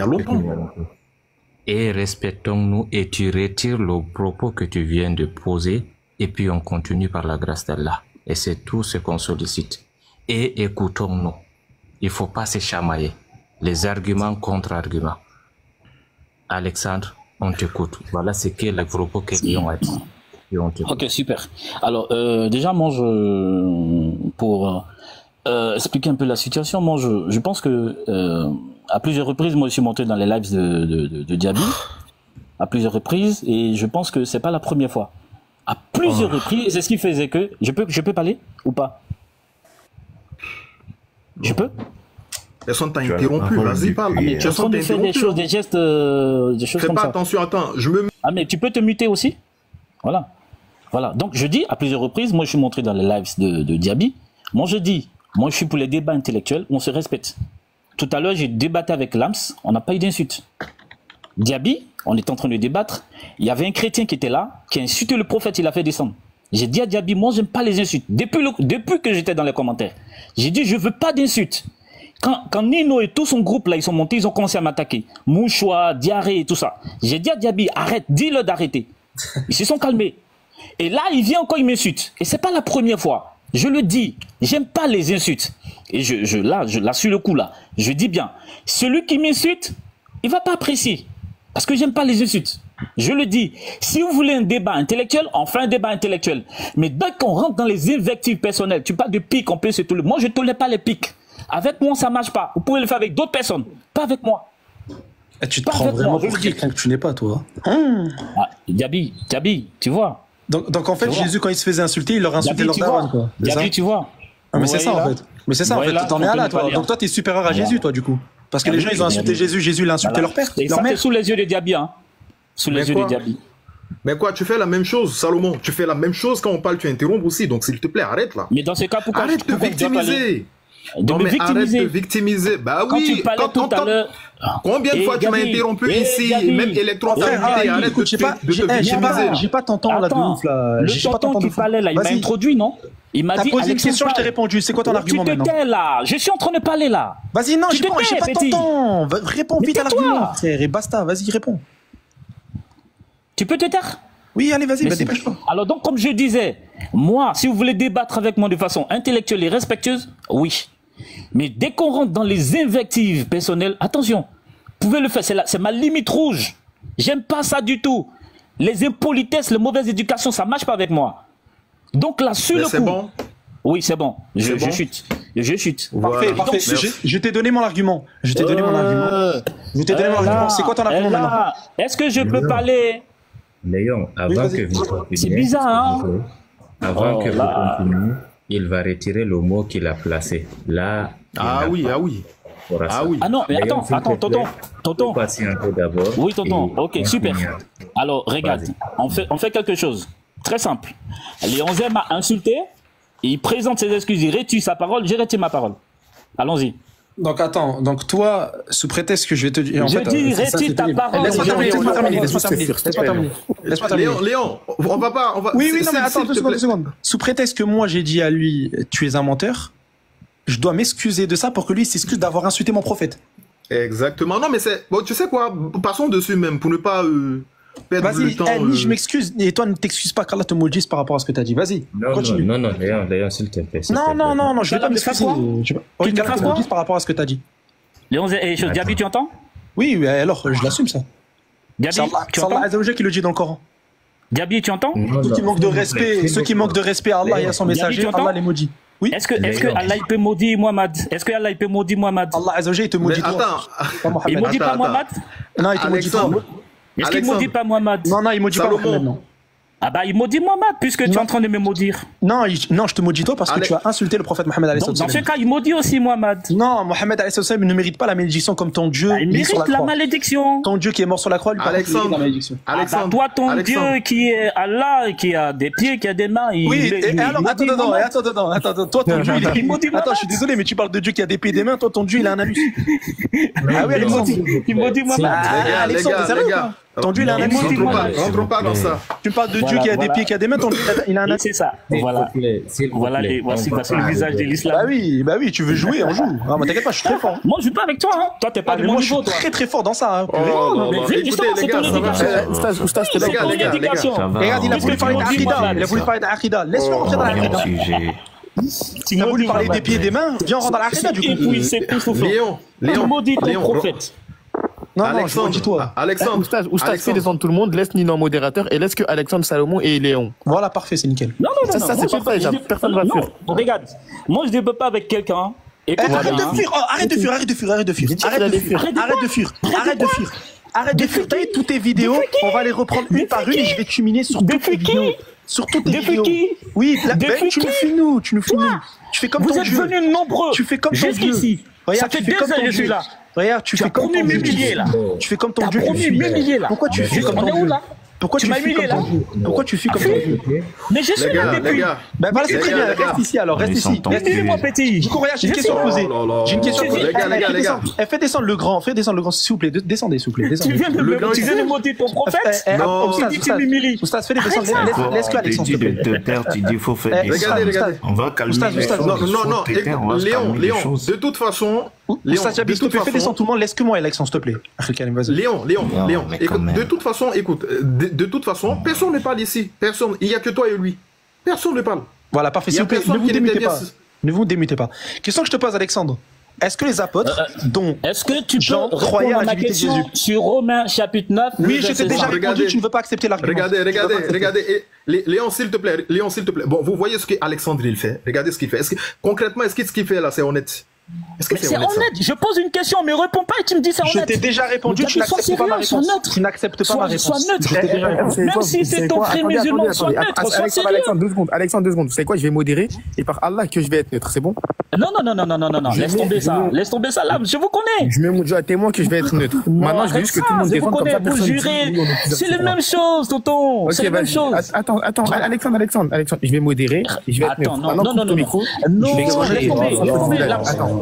Et respectons-nous et tu retires le propos que tu viens de poser et puis on continue par la grâce d'Allah. Et c'est tout ce qu'on sollicite. Et écoutons-nous. Il ne faut pas se chamailler. Les arguments contre arguments. Alexandre, on t'écoute. Voilà ce qu'est le propos que Léon a dit. Ok, super. Alors, déjà, moi, pour expliquer un peu la situation, moi, je pense que à plusieurs reprises, moi, je suis monté dans les lives de Diaby, à plusieurs reprises, et je pense que c'est pas la première fois. À plusieurs reprises, c'est ce qui faisait que... Je peux parler ou pas? Je peux? Personne t'a interrompu, vas-y, parle. Ah, mais tu es en train de faire des choses, des gestes, des choses comme ça. Fais pas attention, attends, je me... Ah, mais tu peux te muter aussi? Voilà. Voilà. Donc, je dis, à plusieurs reprises, moi, je suis montré dans les lives de Diaby. Moi, je dis, moi, je suis pour les débats intellectuels, on se respecte. Tout à l'heure, j'ai débattu avec Lams, on n'a pas eu d'insulte. Diaby, on est en train de débattre, il y avait un chrétien qui était là, qui a insulté le prophète, il a fait descendre. J'ai dit à Diaby, moi, j'aime pas les insultes. Depuis que j'étais dans les commentaires, j'ai dit, je veux pas d'insultes. Quand Nino et tout son groupe là, ils sont montés, ils ont commencé à m'attaquer. Mouchoir, diarrhée et tout ça. J'ai dit à Diaby, arrête, dis-le d'arrêter. Ils se sont calmés. Et là, il vient encore, il m'insulte. Et c'est pas la première fois. Je le dis, j'aime pas les insultes. Et là, sur le coup là, je dis bien, celui qui m'insulte, il va pas apprécier. Parce que j'aime pas les insultes. Je le dis, si vous voulez un débat intellectuel, on fait un débat intellectuel. Mais dès qu'on rentre dans les invectives personnelles, tu parles de pics, on peut se tolérer. Moi, je tolère pas les pics. Avec moi, ça marche pas. Vous pouvez le faire avec d'autres personnes. Pas avec moi. Et tu te prends vraiment pour quelqu'un que tu n'es pas, toi. Ah, Diaby, tu vois. Donc en fait, Jésus, quand il se faisait insulter, il leur insultait leur daronne, quoi. Diaby, tu vois. Ah, mais c'est ça, en fait. Mais c'est ça, en fait. T'en es là, toi. Donc toi, t'es supérieur à Jésus, toi, du coup. Parce que les gens, ils ont insulté Jésus. Jésus, il a insulté leur père. Et ça, c'est sous les yeux de Diaby, hein. Sous les yeux de Diaby. Mais quoi, tu fais la même chose, Salomon. Tu fais la même chose quand on parle, tu interrompes aussi. Donc s'il te plaît, arrête là. Mais dans ce cas, pourquoi arrête de victimiser. Non, mais arrête de victimiser. Bah quand oui, tu parlais tout à l'heure. Combien de fois tu m'as interrompu ici, même Electron t'a invité, arrête de victimiser. J'ai pas ton temps là de ouf là. Le tonton qui parlait là, il m'a introduit, non? Il m'a dit. T'as posé une question, je t'ai répondu. C'est quoi ton argument maintenant? Tu te tais là. Je suis en train de parler là. Vas-y, non, j'ai pas ton temps. Réponds vite à l'argument, frère, et basta. Vas-y, réponds. Tu peux te taire? Oui, allez, vas-y, dépêche-toi. Alors donc, comme je disais, moi, si vous voulez débattre avec moi de façon intellectuelle et respectueuse, oui. Mais dès qu'on rentre dans les invectives personnelles, attention, vous pouvez le faire, c'est ma limite rouge. J'aime pas ça du tout. Les impolitesses, les mauvaises éducations, ça marche pas avec moi. Donc là, sur le coup... C'est bon. Oui, c'est bon. Je chute. Parfait, parfait. Je t'ai donné mon argument. C'est quoi ton argument maintenant? Est-ce que je peux parler? Léon, avant que vous continuiez... C'est bizarre, hein? Avant que vous continuiez, il va retirer le mot qu'il a placé. Là... Ah oui. Ah non, mais attends, tonton. Patientez d'abord. Oui, tonton. Ok, super. Alors, regarde, on fait quelque chose. Très simple. Léon Zé m'a insulté. Il présente ses excuses, il retire sa parole, j'ai retiré ma parole. Allons-y. Donc attends, donc toi, sous prétexte que je vais te dire... Je dis, retire ta parole. Laisse-moi terminer. Léon, on va pas... Oui, non mais attends, 2 secondes. Sous prétexte que moi j'ai dit à lui, tu es un menteur, je dois m'excuser de ça pour que lui s'excuse d'avoir insulté mon prophète. Exactement. Non mais c'est... Bon, tu sais quoi, passons dessus même, pour ne pas... Vas-y, je m'excuse, et toi ne t'excuses pas qu'Allah te maudisse par rapport à ce que tu as dit. Vas-y, continue. Non, Léon, s'il te plaît. Non, je vais pas m'excuser. Qu'Allah te maudisse par rapport à ce que tu as dit. Léon, Diaby, tu entends? Oui, alors je l'assume ça. Diaby, tu entends? C'est Allah Azzawajal qui le dit dans le Coran. Diaby, tu entends? Ceux qui manquent de respect à Allah et à son messager, Allah les maudit. Oui. Est-ce que Allah peut maudire Mohamed? Allah Azzawajal il te maudit toi. Attends. Il maudit pas Mohamed? Non, il te maudit toi. Est-ce qu'il maudit pas Mohamed? Non, il maudit pas Mohamed, non. Ah bah il maudit Mohamed puisque tu es en train de me maudire. Non, je te maudis toi parce que tu as insulté le prophète Mohamed alayhi salam. Dans ce cas, il maudit aussi Mohamed. Non, Mohamed alayhi salam ne mérite pas la malédiction comme ton Dieu. Il mérite la malédiction. Ton Dieu qui est mort sur la croix, lui par contre, il mérite la malédiction. Alexandre, toi ton Dieu qui est Allah, qui a des pieds, qui a des mains. Oui, et alors attends, toi ton Dieu il maudit. Attends, je suis désolé, mais tu parles de Dieu qui a des pieds et des mains, toi ton Dieu il a un anus. Ah oui, il maudit Mohamed. Alexandre, c'est sérieux quoi? Ton Dieu il a un anus. Rentrons pas dans ça. Tu me parles de Dieu qui a des pieds, qui a des mains, ton Dieu il a un anus. C'est ça. Voici le visage de l'islam. Bah oui, tu veux jouer, on joue. Ah, mais t'inquiète pas, je suis très fort. Moi, je joue pas avec toi, hein. Toi, t'es pas de mon niveau, toi. Je suis très fort dans ça. Mais justement, c'est ton éducation. Regarde, il a voulu parler d'Aqida. Laisse-le rentrer dans l'Aqida. Il a voulu parler des pieds et des mains. Viens, on rentre dans l'Aqida, du coup. Léon, tu maudis ton prophète. Non, je maudis toi. Alexandre, fais descendre tout le monde, laisse Nino modérateur et laisse que Alexandre, Salomon et Léon. Voilà, parfait, c'est nickel. Non. Ça, c'est parfait, personne ne va fuir. Regarde, moi, je ne débat pas avec quelqu'un. Arrête de fuir. T'as eu toutes tes vidéos, on va les reprendre une par une et je vais te cheminer sur toutes tes vidéos. Sur toutes tes vidéos. Oui, tu nous filmes. Tu fais comme ton Dieu. Vous êtes venus nombreux. Tu fais comme ton Dieu. Ça fait 2 ans que je suis là. Regarde, tu fais comme ton Dieu. Tu fais comme ton Dieu. Pourquoi tu fais comme ton Dieu? Pourquoi tu m'as humilié là? Pourquoi tu fuis comme ça? Mais je suis là depuis. Ben voilà, c'est très bien. Reste ici alors, reste ici. Excusez-moi, petit. Du coup, regarde, j'ai une question à poser. Les gars. Fais descendre le grand, s'il vous plaît. Descendez, s'il vous plaît. Tu viens de monter ton prophète? Non, tu m'humilies. Oustaz, fais les descendre. Laisse-le Alexandre, s'il te plaît. De perdre, tu dis, il faut faire des Regardez. On va calmer les choses. Non, Léon, de toute façon... Oustaz Diaby, s'il te plaît, fais descendre tout le monde. Laisse que moi et Alexandre, s'il te plaît. Léon, de toute façon, personne ne parle ici. Personne. Il n'y a que toi et lui. Personne ne parle. Voilà, parfait. S'il vous plaît, ne vous démutez pas. Ne vous démutez pas. Question que je te pose, Alexandre. Est-ce que les apôtres, dont est-ce que tu Jean, peux croyaient à la ma divinité de question Jésus sur Romains chapitre 9? Oui, je t'ai déjà répondu, tu ne veux pas accepter l'argument. Regardez. Léon, s'il te plaît. Bon, vous voyez ce qu'Alexandre il fait. Regardez ce qu'il fait. Concrètement, est-ce que ce qu'il fait là, c'est honnête? Est-ce que c'est honnête? Je pose une question, mais réponds pas et tu me dis c'est honnête. Je t'ai déjà répondu, tu n'acceptes pas ma réponse. Tu n'acceptes pas ma réponse. Sois neutre. Même si c'est ton frère musulman, sois neutre. Alexandre, 2 secondes. Vous savez quoi? Je vais modérer et par Allah que je vais être neutre, c'est bon? Non. Laisse tomber ça là. Je vous connais. Je me dis à témoin que je vais être neutre. Maintenant, je veux juste que tout le monde défende comme ça. Vous jurez. C'est la même chose, tonton. C'est la même chose. Attends, Alexandre, je vais modérer. Je vais être neutre. Maintenant, coupe ton micro.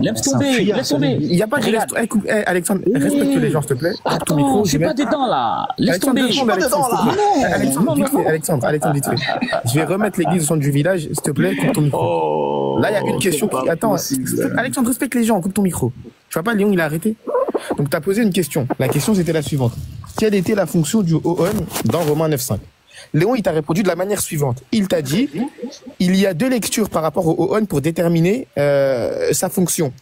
Laisse tomber. Il n'y a pas de Alexandre, respecte les gens, s'il te plaît. Attends, j'ai pas des dents là. Laisse tomber. Alexandre, vite fait. Je vais remettre l'église au centre du village, s'il te plaît, coupe ton micro. Là, il y a une question qui... Attends, Alexandre, respecte les gens, coupe ton micro. Tu vois pas, Léon, il a arrêté. Donc, tu as posé une question. La question, c'était la suivante. Quelle était la fonction du OON dans Romains 9.5? Léon, il t'a répondu de la manière suivante. Il t'a dit, il y a 2 lectures par rapport au on pour déterminer sa fonction.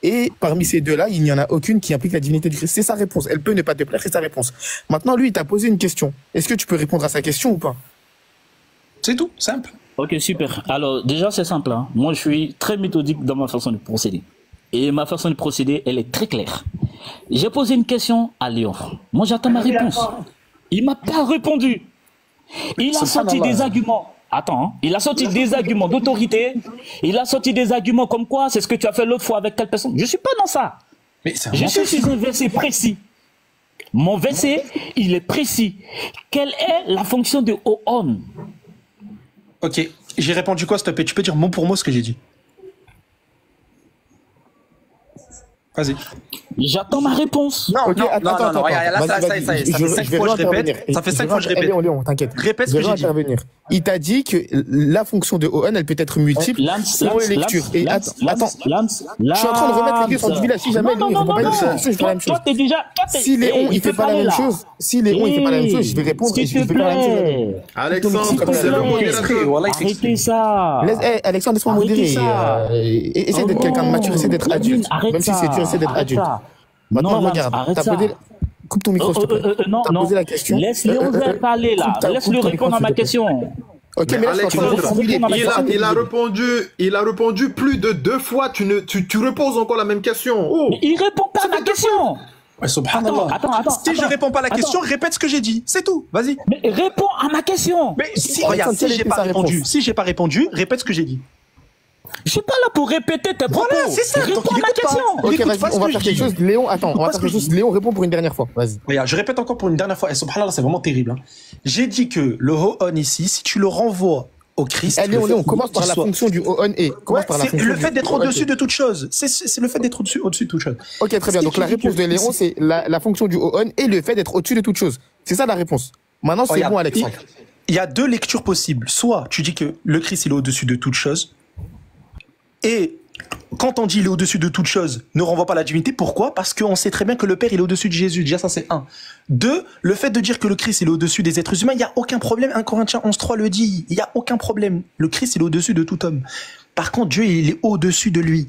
Et parmi ces 2-là, il n'y en a aucune qui implique la divinité du Christ. C'est sa réponse. Elle peut ne pas te plaire, c'est sa réponse. Maintenant, lui, il t'a posé une question. Est-ce que tu peux répondre à sa question ou pas? C'est tout, simple. Ok, super. Alors, déjà, c'est simple. Hein. Moi, je suis très méthodique dans ma façon de procéder. Et ma façon de procéder, elle est très claire. J'ai posé une question à Léon. Moi, j'attends ma réponse. Il m'a pas répondu. Il a sorti des arguments. Attends, hein. Il a sorti des arguments d'autorité. Il a sorti des arguments comme quoi, c'est ce que tu as fait l'autre fois avec telle personne. Je suis pas dans ça. Mais je suis sur un verset précis. Mon verset, il est précis. Quelle est la fonction de on? Ok, j'ai répondu quoi, s'il te plaît? Tu peux dire mot pour mot ce que j'ai dit. Vas-y. J'attends ma réponse. Non, okay, non, attends, non, regarde, là, ça fait 5 fois que je répète. Ça fait 5 fois que je répète. Léon, t'inquiète. Répète ce que j'ai dit. Il t'a dit que la fonction de ON, elle peut être multiple selon les lectures. Et attends, je suis en train de remettre les questions du village. Si jamais Léon, il répond pas la même chose. Si Léon, il fait pas la même chose, je vais répondre et je vais faire la même chose. Alexandre, c'est le modérateur. Arrêtez ça. Alexandre, laisse-moi modérer. Essaie d'être quelqu'un de mature, essaie d'être adulte. Même si c'est dur, essaie d'être adulte. Maintenant, regarde, t'as posé... Coupe ton micro, s'il te plaît. T'as posé la question. Laisse Léon parler, là. Laisse-le répondre à ma question. Ok, mais là, il a répondu plus de 2 fois. Tu reposes encore la même question. Oh. Il répond pas à ma question. Attends. Si je réponds pas à la question, répète ce que j'ai dit. C'est tout. Vas-y. Mais réponds à ma question. Mais si, regarde, si j'ai pas répondu, répète ce que j'ai dit. Je suis pas là pour répéter tes propos. Voilà, c'est ça. Réponds à ma question. Ok, vas-y, on va faire quelque chose. Léon, attends, on va faire quelque chose. Léon, réponds pour une dernière fois. Vas-y. Regarde, je répète encore pour une dernière fois. Et subhanallah, c'est vraiment terrible. Hein. J'ai dit que le Ho-On ici, si tu le renvoies au Christ. Léon, commence par la fonction du O-On et. C'est le fait d'être au-dessus de toute chose. C'est le fait d'être au-dessus de toute chose. Ok, très bien. Donc la réponse de Léon, c'est la fonction du O-On et le fait d'être au-dessus de toute chose. C'est ça la réponse. Maintenant, c'est bon, Alexandre. Il y a 2 lectures possibles. Soit tu dis que le Christ, il est au-dessus de toute chose. Et quand on dit il est au-dessus de toute chose, ne renvoie pas à la divinité. Pourquoi? Parce qu'on sait très bien que le Père, il est au-dessus de Jésus. Déjà, ça, c'est 1. 2, le fait de dire que le Christ, il est au-dessus des êtres humains, il n'y a aucun problème. 1 Corinthiens 11.3 le dit. Il n'y a aucun problème. Le Christ, il est au-dessus de tout homme. Par contre, Dieu, il est au-dessus de lui.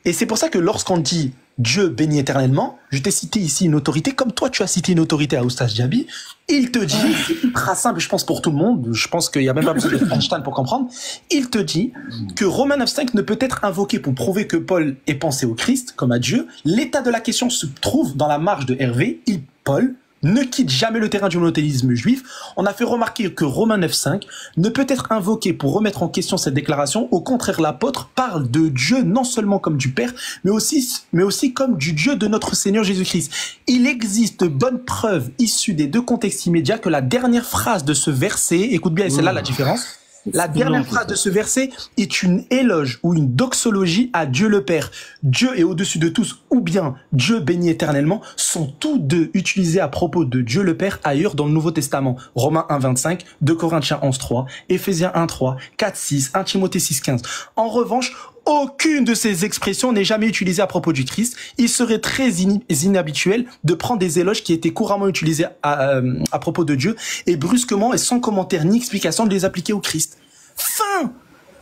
Et c'est pour ça que lorsqu'on dit Dieu bénit éternellement, je t'ai cité ici une autorité, comme toi tu as cité une autorité à Oustaz Diaby, il te dit, c'est ultra simple, je pense pour tout le monde, je pense qu'il n'y a même pas besoin d'être Einstein pour comprendre, il te dit que Romains 9.5 ne peut être invoqué pour prouver que Paul ait pensé au Christ, comme à Dieu. L'état de la question se trouve dans la marge de Hervé, Paul ne quitte jamais le terrain du monothéisme juif. On a fait remarquer que Romains 9.5 ne peut être invoqué pour remettre en question cette déclaration. Au contraire, l'apôtre parle de Dieu non seulement comme du Père, mais aussi comme du Dieu de notre Seigneur Jésus-Christ. Il existe de bonnes preuves issues des 2 contextes immédiats que la dernière phrase de ce verset, écoute bien, et c'est là la différence, la dernière phrase de ce verset est une éloge ou une doxologie à Dieu le Père. Dieu est au-dessus de tous, ou bien Dieu bénit éternellement, sont tous 2 utilisés à propos de Dieu le Père ailleurs dans le Nouveau Testament. Romains 1.25, 2 Corinthiens 11.3, Éphésiens 1.3, 4.6, 1 Timothée 6.15. En revanche, aucune de ces expressions n'est jamais utilisée à propos du Christ. Il serait très inhabituel de prendre des éloges qui étaient couramment utilisés à propos de Dieu et brusquement et sans commentaire ni explication de les appliquer au Christ. Fin.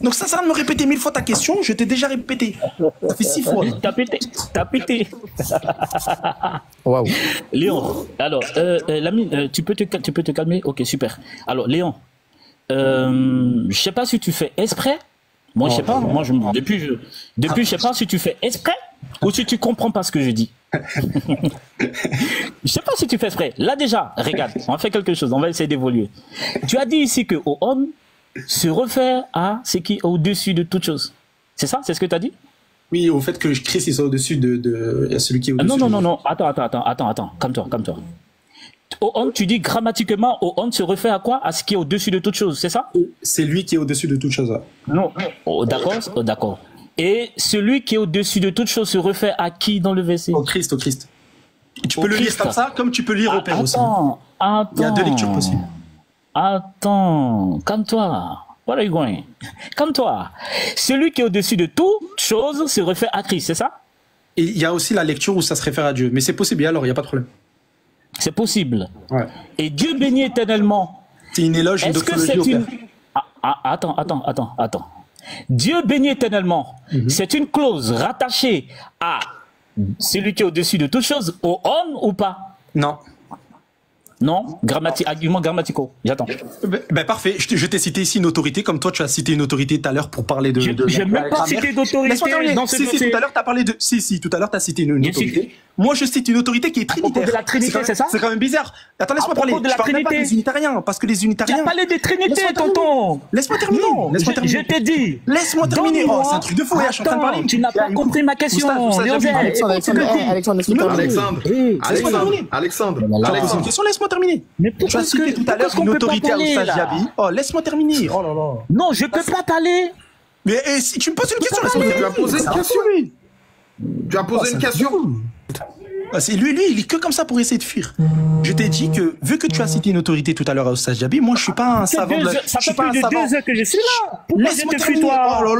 Donc ça sert à me répéter 1000 fois ta question, je t'ai déjà répété. Ça fait 6 fois. T'as pété. Waouh. Léon, alors, l'ami, tu peux te calmer? Ok, super. Alors, Léon, je sais pas si tu fais exprès. Moi, je sais pas. Moi, depuis, je sais pas si tu fais exprès ou si tu comprends pas ce que je dis. Je sais pas si tu fais exprès. Là, déjà, regarde, on va faire quelque chose. On va essayer d'évoluer. Tu as dit ici que on se réfère à ce qui est au-dessus de toute chose. C'est ça? C'est ce que tu as dit? Oui, au fait que Christ il soit au-dessus de celui qui est au-dessus. Non. Attends. Calme-toi. On, tu dis grammatiquement, on se réfère à quoi? À ce qui est au-dessus de toute chose, c'est ça? C'est lui qui est au-dessus de toute chose. Non. D'accord. Et celui qui est au-dessus de toute chose se réfère à qui dans le verset? Au Christ. Tu peux le lire comme ça, comme tu peux lire au Père aussi. Attends. Il y a 2 lectures possibles. Attends, calme-toi. Where are you going? Calme-toi. Celui qui est au-dessus de toute chose se réfère à Christ, c'est ça? Et il y a aussi la lecture où ça se réfère à Dieu. Mais c'est possible, alors il n'y a pas de problème. C'est possible. Ouais. Et Dieu bénit éternellement. C'est une éloge, une Est-ce que doxologie c'est au père. une... Attends. Dieu béni éternellement, c'est une clause rattachée à celui qui est au-dessus de toute chose, au homme ou pas? Non. Non, arguments grammaticaux. J'attends. Ben parfait. Je t'ai cité ici une autorité, comme toi tu as cité une autorité tout à l'heure pour parler de. J'ai même pas cité d'autorité dans ce dossier. Tout à l'heure t'as parlé de. Si, tout à l'heure t'as cité une autorité. Moi je cite une autorité qui est trinitaire. À propos de la Trinité, c'est ça? C'est quand même bizarre. Attends, laisse-moi parler. De la Je parle même pas Trinité. des unitariens, parce que les unitariens. Tu as parlé des Trinités, tonton. Laisse-moi terminer. Non, Laisse-moi terminer. je t'ai dit. Laisse-moi terminer. Oh, c'est un truc de fou. Je suis en train de parler. Tu n'as pas compris ma question. Alexandre. Une question, laisse-moi terminer. Mais Tu pourquoi as cité tout à l'heure une autorité à Oustaz Diaby. Oh, laisse-moi terminer. Oh là là. Non, je peux pas parler. Mais si tu me poses une question, laisse-moi terminer. Tu as posé une question. Tu as posé une question. C'est lui, il est que comme ça pour essayer de fuir. Je t'ai dit que, vu que tu as cité une autorité tout à l'heure à Oustaz Diaby, moi je suis pas un savant. Ça fait plus de 2 heures que je suis là. Pourquoi je te fuis, toi? Oh là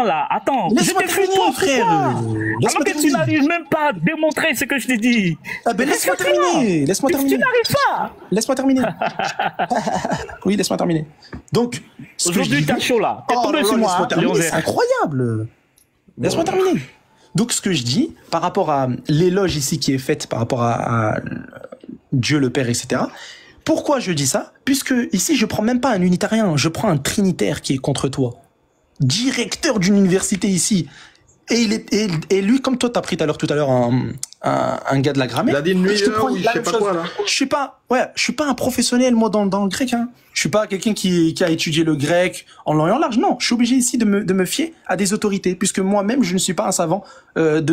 là. Attends. Laisse-moi terminer, frère. Alors que tu n'arrives même pas à démontrer ce que je t'ai dit. Ah ben laisse-moi terminer. Laisse-moi terminer. Tu n'arrives pas. Laisse-moi terminer. Oui, laisse-moi terminer. Donc, aujourd'hui t'as chaud là. T'es tombé sur moi. C'est incroyable. Laisse-moi terminer. Donc, ce que je dis, par rapport à l'éloge ici qui est faite par rapport à Dieu le Père, etc. Pourquoi je dis ça? Puisque ici, je prends même pas un unitarien, je prends un trinitaire qui est contre toi. Directeur d'une université ici. Et lui, comme toi, t'as pris tout à l'heure un gars de la grammaire. Il a dit une nuit, je sais pas quoi, là. Je suis pas un professionnel, moi, dans le grec, hein. Je suis pas quelqu'un qui a étudié le grec en long et en large. Non, je suis obligé ici de me fier à des autorités, puisque moi-même, je ne suis pas un savant, de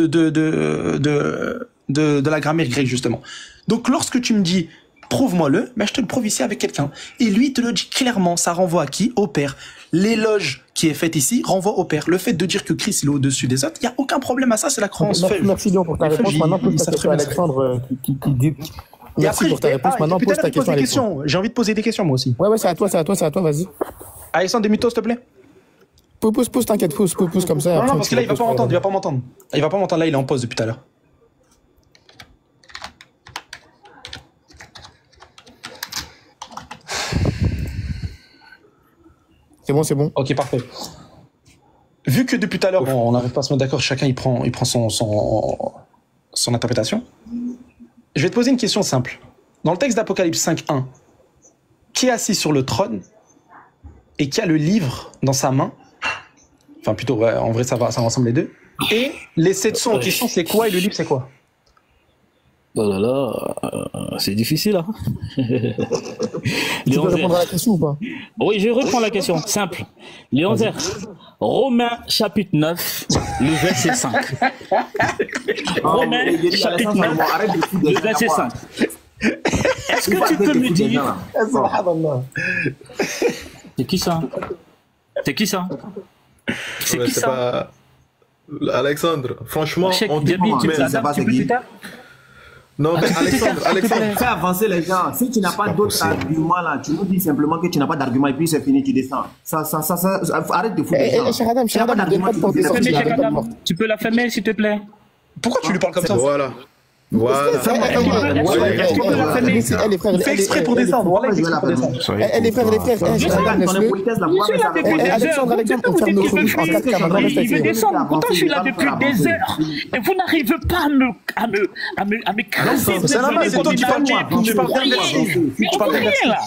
la grammaire grecque, justement. Donc, lorsque tu me dis, prouve-moi-le, ben, je te le prouve ici avec quelqu'un. Et lui, il te le dit clairement, ça renvoie à qui? Au Père. L'éloge qui est fait ici renvoie au Père. Le fait de dire que Christ est au-dessus des autres, il n'y a aucun problème à ça, c'est la croyance faible. Merci Léon pour ta réponse. Maintenant, pose ta question à Alexandre qui dit... Merci pour ta réponse. Maintenant, pose ta question à Alexandre. J'ai envie de poser des questions, moi aussi. Ouais, c'est à toi, vas-y. Alexandre, des mythos, s'il te plaît. Pose, t'inquiète, pose comme ça. Non, parce que là, il va pas m'entendre, Il va pas m'entendre, là, il est en pause depuis tout à l'heure. C'est bon. Ok, parfait. Vu que depuis tout à l'heure, on n'arrive pas à se mettre d'accord, chacun il prend son interprétation. Je vais te poser une question simple. Dans le texte d'Apocalypse 5.1, qui est assis sur le trône et qui a le livre dans sa main? Enfin, plutôt, ouais, en vrai, ça ressemble les deux. Et les 7 sons qui sont, c'est quoi? Et le livre, c'est quoi? Oh là là, c'est difficile, hein. Tu peux répondre à la question ou pas? Oui, je reprends la question, simple. Léon Zer, Romains chapitre 9, le verset 5. Romains chapitre 9, le verset 5. Est-ce que tu peux me dire... C'est qui ça? C'est qui ça? C'est qui ça? Alexandre, franchement, on te dit... Non, mais Alexandre. Fais avancer les gens. Si tu n'as pas d'autres arguments là, tu nous dis simplement que tu n'as pas d'argument et puis c'est fini, tu descends. Arrête de foutre les gens. Tu peux la fermer, s'il te plaît? Pourquoi tu lui parles comme ça? Voilà. Il fait exprès pour descendre. Les frères. Il veut descendre. Pourtant, je suis là depuis des heures. Et vous n'arrivez pas à m'écraser. C'est normal, c'est toi qui parles. Tu parles rien là.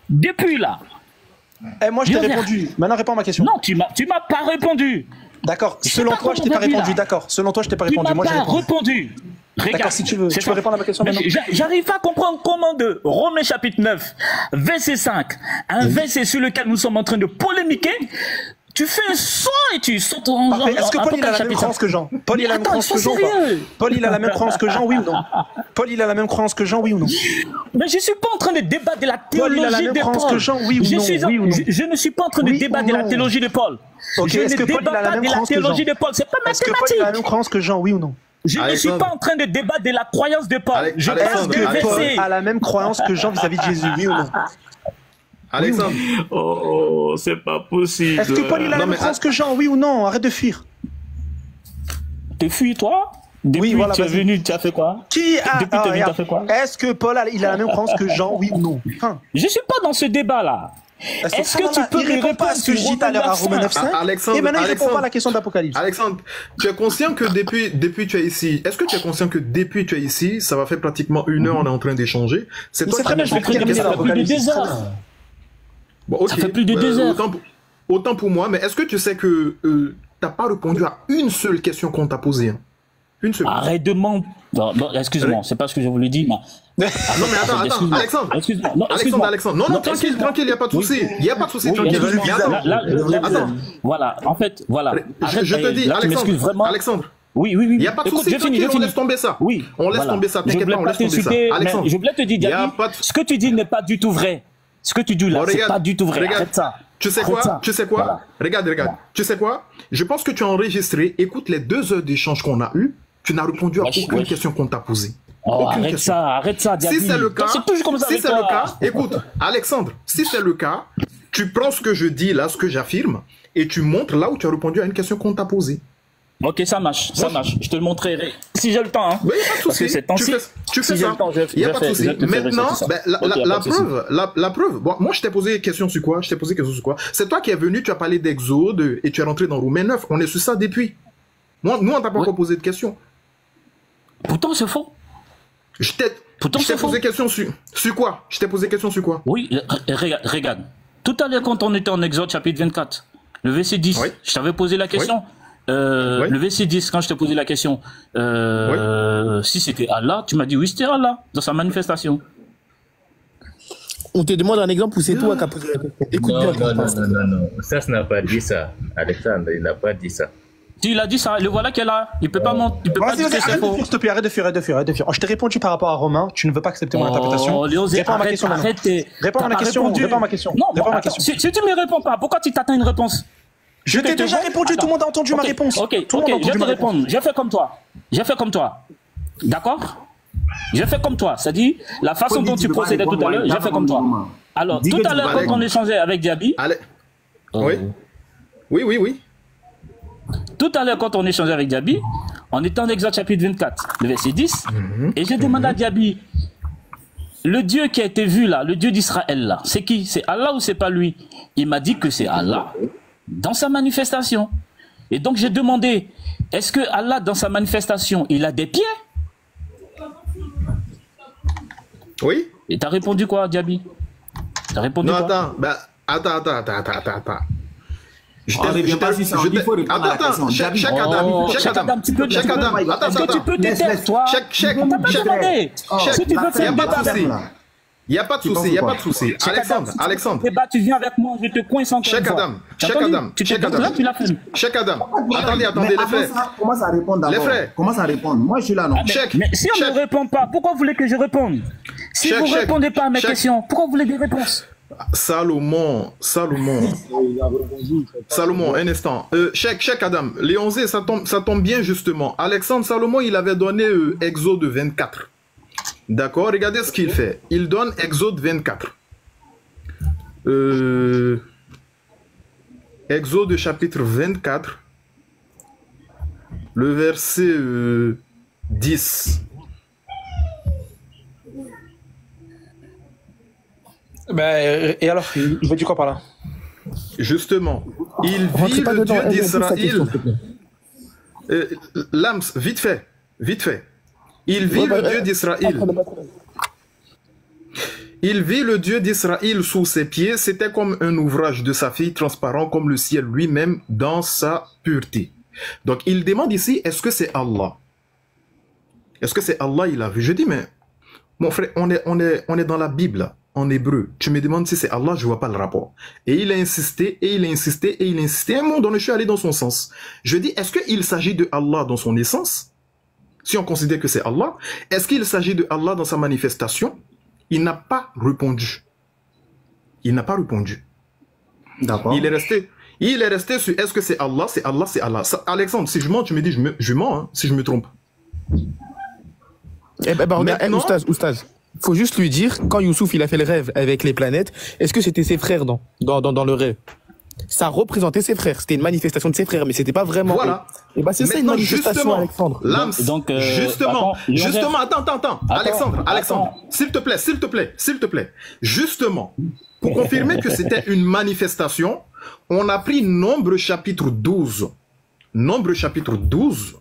Depuis là. Eh, moi, je t'ai répondu. Maintenant, réponds à ma question. Non, tu m'as pas répondu. D'accord. Selon toi, je t'ai pas répondu. D'accord. Selon toi, je t'ai pas répondu. Moi, j'ai répondu. D'accord, si tu veux répondre à ma question maintenant. J'arrive pas à comprendre comment de Romains chapitre 9, verset 5, un verset sur lequel nous sommes en train de polémiquer, tu fais un son et tu sautes en... Est-ce que Paul, il a la même croyance que Jean? Paul, il a la même croyance que Jean ou pas? Paul, il a la même croyance que Jean, oui ou non? Paul, il a la même croyance que Jean, oui ou non? Mais je suis pas en train de débattre de la théologie de Paul. Je ne suis pas en train de débattre de la théologie de Paul. Je ne débat pas de la théologie de Paul. C'est pas mathématique. Est-ce que Paul a la même croyance que Jean, oui ou non? Je ne suis pas en train de débattre de la croyance de Paul. Je pense que Paul a la même croyance que Jean vis-à-vis de Jésus, oui ou non? Alexandre. Oh, c'est pas possible. Est-ce que Paul il a la même croyance que Jean, oui ou non? Arrête de fuir. Te fuis, toi? Depuis que tu es venu, tu as fait quoi? Qui a... Depuis que tu es venu, tu as fait quoi? Est-ce que Paul, il a la même croyance que Jean, oui ou non? Je ne suis pas dans ce débat-là. Est-ce que tu peux me répondre pas à ce que je dis tout à l'heure à Romains 9.5 Alexandre, et maintenant il Alexandre, répond pas à la question d'Apocalypse. Alexandre, tu es conscient que depuis tu es ici, est-ce que tu es conscient que depuis tu es ici, ça va faire pratiquement 1 heure, on est en train d'échanger. C'est toi très bien, je vais terminer ça fait plus de 2 heures. Bon, okay. Ça fait plus de 2 heures. Autant pour moi, mais est-ce que tu sais que t'as pas répondu à une seule question qu'on t'a posée, hein? Une seule. Arrête de mentir. Bon, excuse-moi, c'est pas ce que je voulais dire. Non, mais attends, Alexandre. Alexandre. Non, tranquille, il n'y a pas de souci. Il n'y a pas de souci, tranquille. Attends. Voilà, en fait, voilà. Je te dis, Alexandre. Oui. Il n'y a pas de souci, tranquille, on laisse tomber ça. Oui. On laisse tomber ça, t'inquiète pas, on laisse tomber ça. Alexandre. Je voulais te dire, Diaby, ce que tu dis n'est pas du tout vrai. Ce que tu dis là, c'est pas du tout vrai. Arrête ça. Tu sais quoi voilà. Regarde. Tu sais quoi? Je pense que tu as enregistré. Écoute les 2 heures d'échange qu'on a eu. Tu n'as répondu à aucune question qu'on t'a posée. Arrête ça, Diaby. Si c'est le cas, écoute, Alexandre, si c'est le cas, tu prends ce que je dis là, ce que j'affirme, et tu montres là où tu as répondu à une question qu'on t'a posée. Ok, ça marche. Je te le montrerai. Si j'ai le temps, hein. Oui, il n'y a pas de souci. Tu fais ça. Il n'y a pas de souci. Maintenant, la preuve. Bon, moi, je t'ai posé une question sur quoi? C'est toi qui es venu, tu as parlé d'Exode et tu es rentré dans Romains 9. On est sur ça depuis. Nous, on t'a pas encore posé de questions. Pourtant, c'est faux. Je t'ai posé question sur quoi? Je t'ai posé question sur quoi? Oui, regarde. Tout à l'heure, quand on était en Exode chapitre 24, le verset 10, je t'avais posé la question. Le verset 10, quand je t'ai posé la question, si c'était Allah, tu m'as dit oui, c'était Allah, dans sa manifestation. On te demande un exemple où c'est toi qui as posé la question. Écoute bien. Non. Ça n'a pas dit ça. Alexandre, il n'a pas dit ça. Si, il a dit ça, le voilà qu'elle a. Il peut pas mentir. Il peut pas dire que c'est faux. S'il te plaît, arrête de fuir. Je t'ai répondu par rapport à Romain. Tu ne veux pas accepter mon interprétation. Réponds à ma question. Réponds à ma question. Non, si tu me réponds pas, pourquoi tu t'attends une réponse? Je t'ai déjà répondu, tout le monde a entendu ma réponse. Ok, je vais te répondre. J'ai fait comme toi. D'accord? J'ai fait comme toi. C'est-à-dire, la façon dont tu procédais tout à l'heure, j'ai fait comme toi. Alors, tout à l'heure, quand on échangeait avec Diaby. Oui. Tout à l'heure, quand on échangeait avec Diaby, on était en Exode chapitre 24, le verset 10, et j'ai demandé à Diaby, le Dieu qui a été vu là, le Dieu d'Israël là, c'est qui? C'est Allah ou c'est pas lui? Il m'a dit que c'est Allah dans sa manifestation. Et donc j'ai demandé, est-ce que Allah dans sa manifestation, il a des pieds? Oui. Et t'as répondu quoi, Diaby? T'as répondu quoi? Attends. Chaque Adam, tu peux te taire, toi? On t'a pas demandé. Si tu veux faire débat, il n'y a pas de souci. Alexandre. Tu viens avec moi, je te coince encore. Cheikh Adam. Là, tu l'as fait. Cheikh Adam. Attendez, les frères. Commence à répondre d'abord. Les frères. Commence à répondre. Moi, je suis là, non. Mais si on ne répond pas, pourquoi vous voulez que je réponde? Si vous ne répondez pas à mes questions, pourquoi vous voulez des réponses? Salomon, un instant. Cheikh Adam, Léon Zé, ça tombe bien justement. Alexandre Salomon, il avait donné Exode 24. D'accord, regardez ce qu'il fait. Il donne Exode 24. Exode chapitre 24, le verset 10. Et alors, il veut dire quoi par là? Justement, il vit le Dieu d'Israël. Lams, vite fait. Il vit le Dieu d'Israël. Il vit le Dieu d'Israël sous ses pieds. C'était comme un ouvrage de sa fille, transparent comme le ciel lui-même dans sa pureté. Donc, il demande ici, est-ce que c'est Allah? Est-ce que c'est Allah il a vu? Je dis, mais mon frère, on est dans la Bible, en hébreu. Tu me demandes si c'est Allah, je vois pas le rapport. Et il a insisté, et il a insisté, et il a insisté. À un moment donné, je suis allé dans son sens. Je dis, est-ce qu'il s'agit de Allah dans son essence? Si on considère que c'est Allah, est-ce qu'il s'agit de Allah dans sa manifestation? Il n'a pas répondu. D'accord. Il est resté sur est-ce que c'est Allah? C'est Allah, c'est Allah. Ça, Alexandre, si je mens, tu me dis je mens, hein, si je me trompe. Eh ben, regarde, Oustaz. Faut juste lui dire, quand Youssouf il a fait le rêve avec les planètes, est-ce que c'était ses frères dans le rêve? ça représentait ses frères. C'était une manifestation de ses frères, mais c'était pas vraiment. Voilà. Et bah, c'est ça une manifestation, Alexandre. Lams, justement, attends, Alexandre, s'il te plaît. Justement, pour confirmer que c'était une manifestation, on a pris Nombre chapitre 12. Nombre chapitre 12,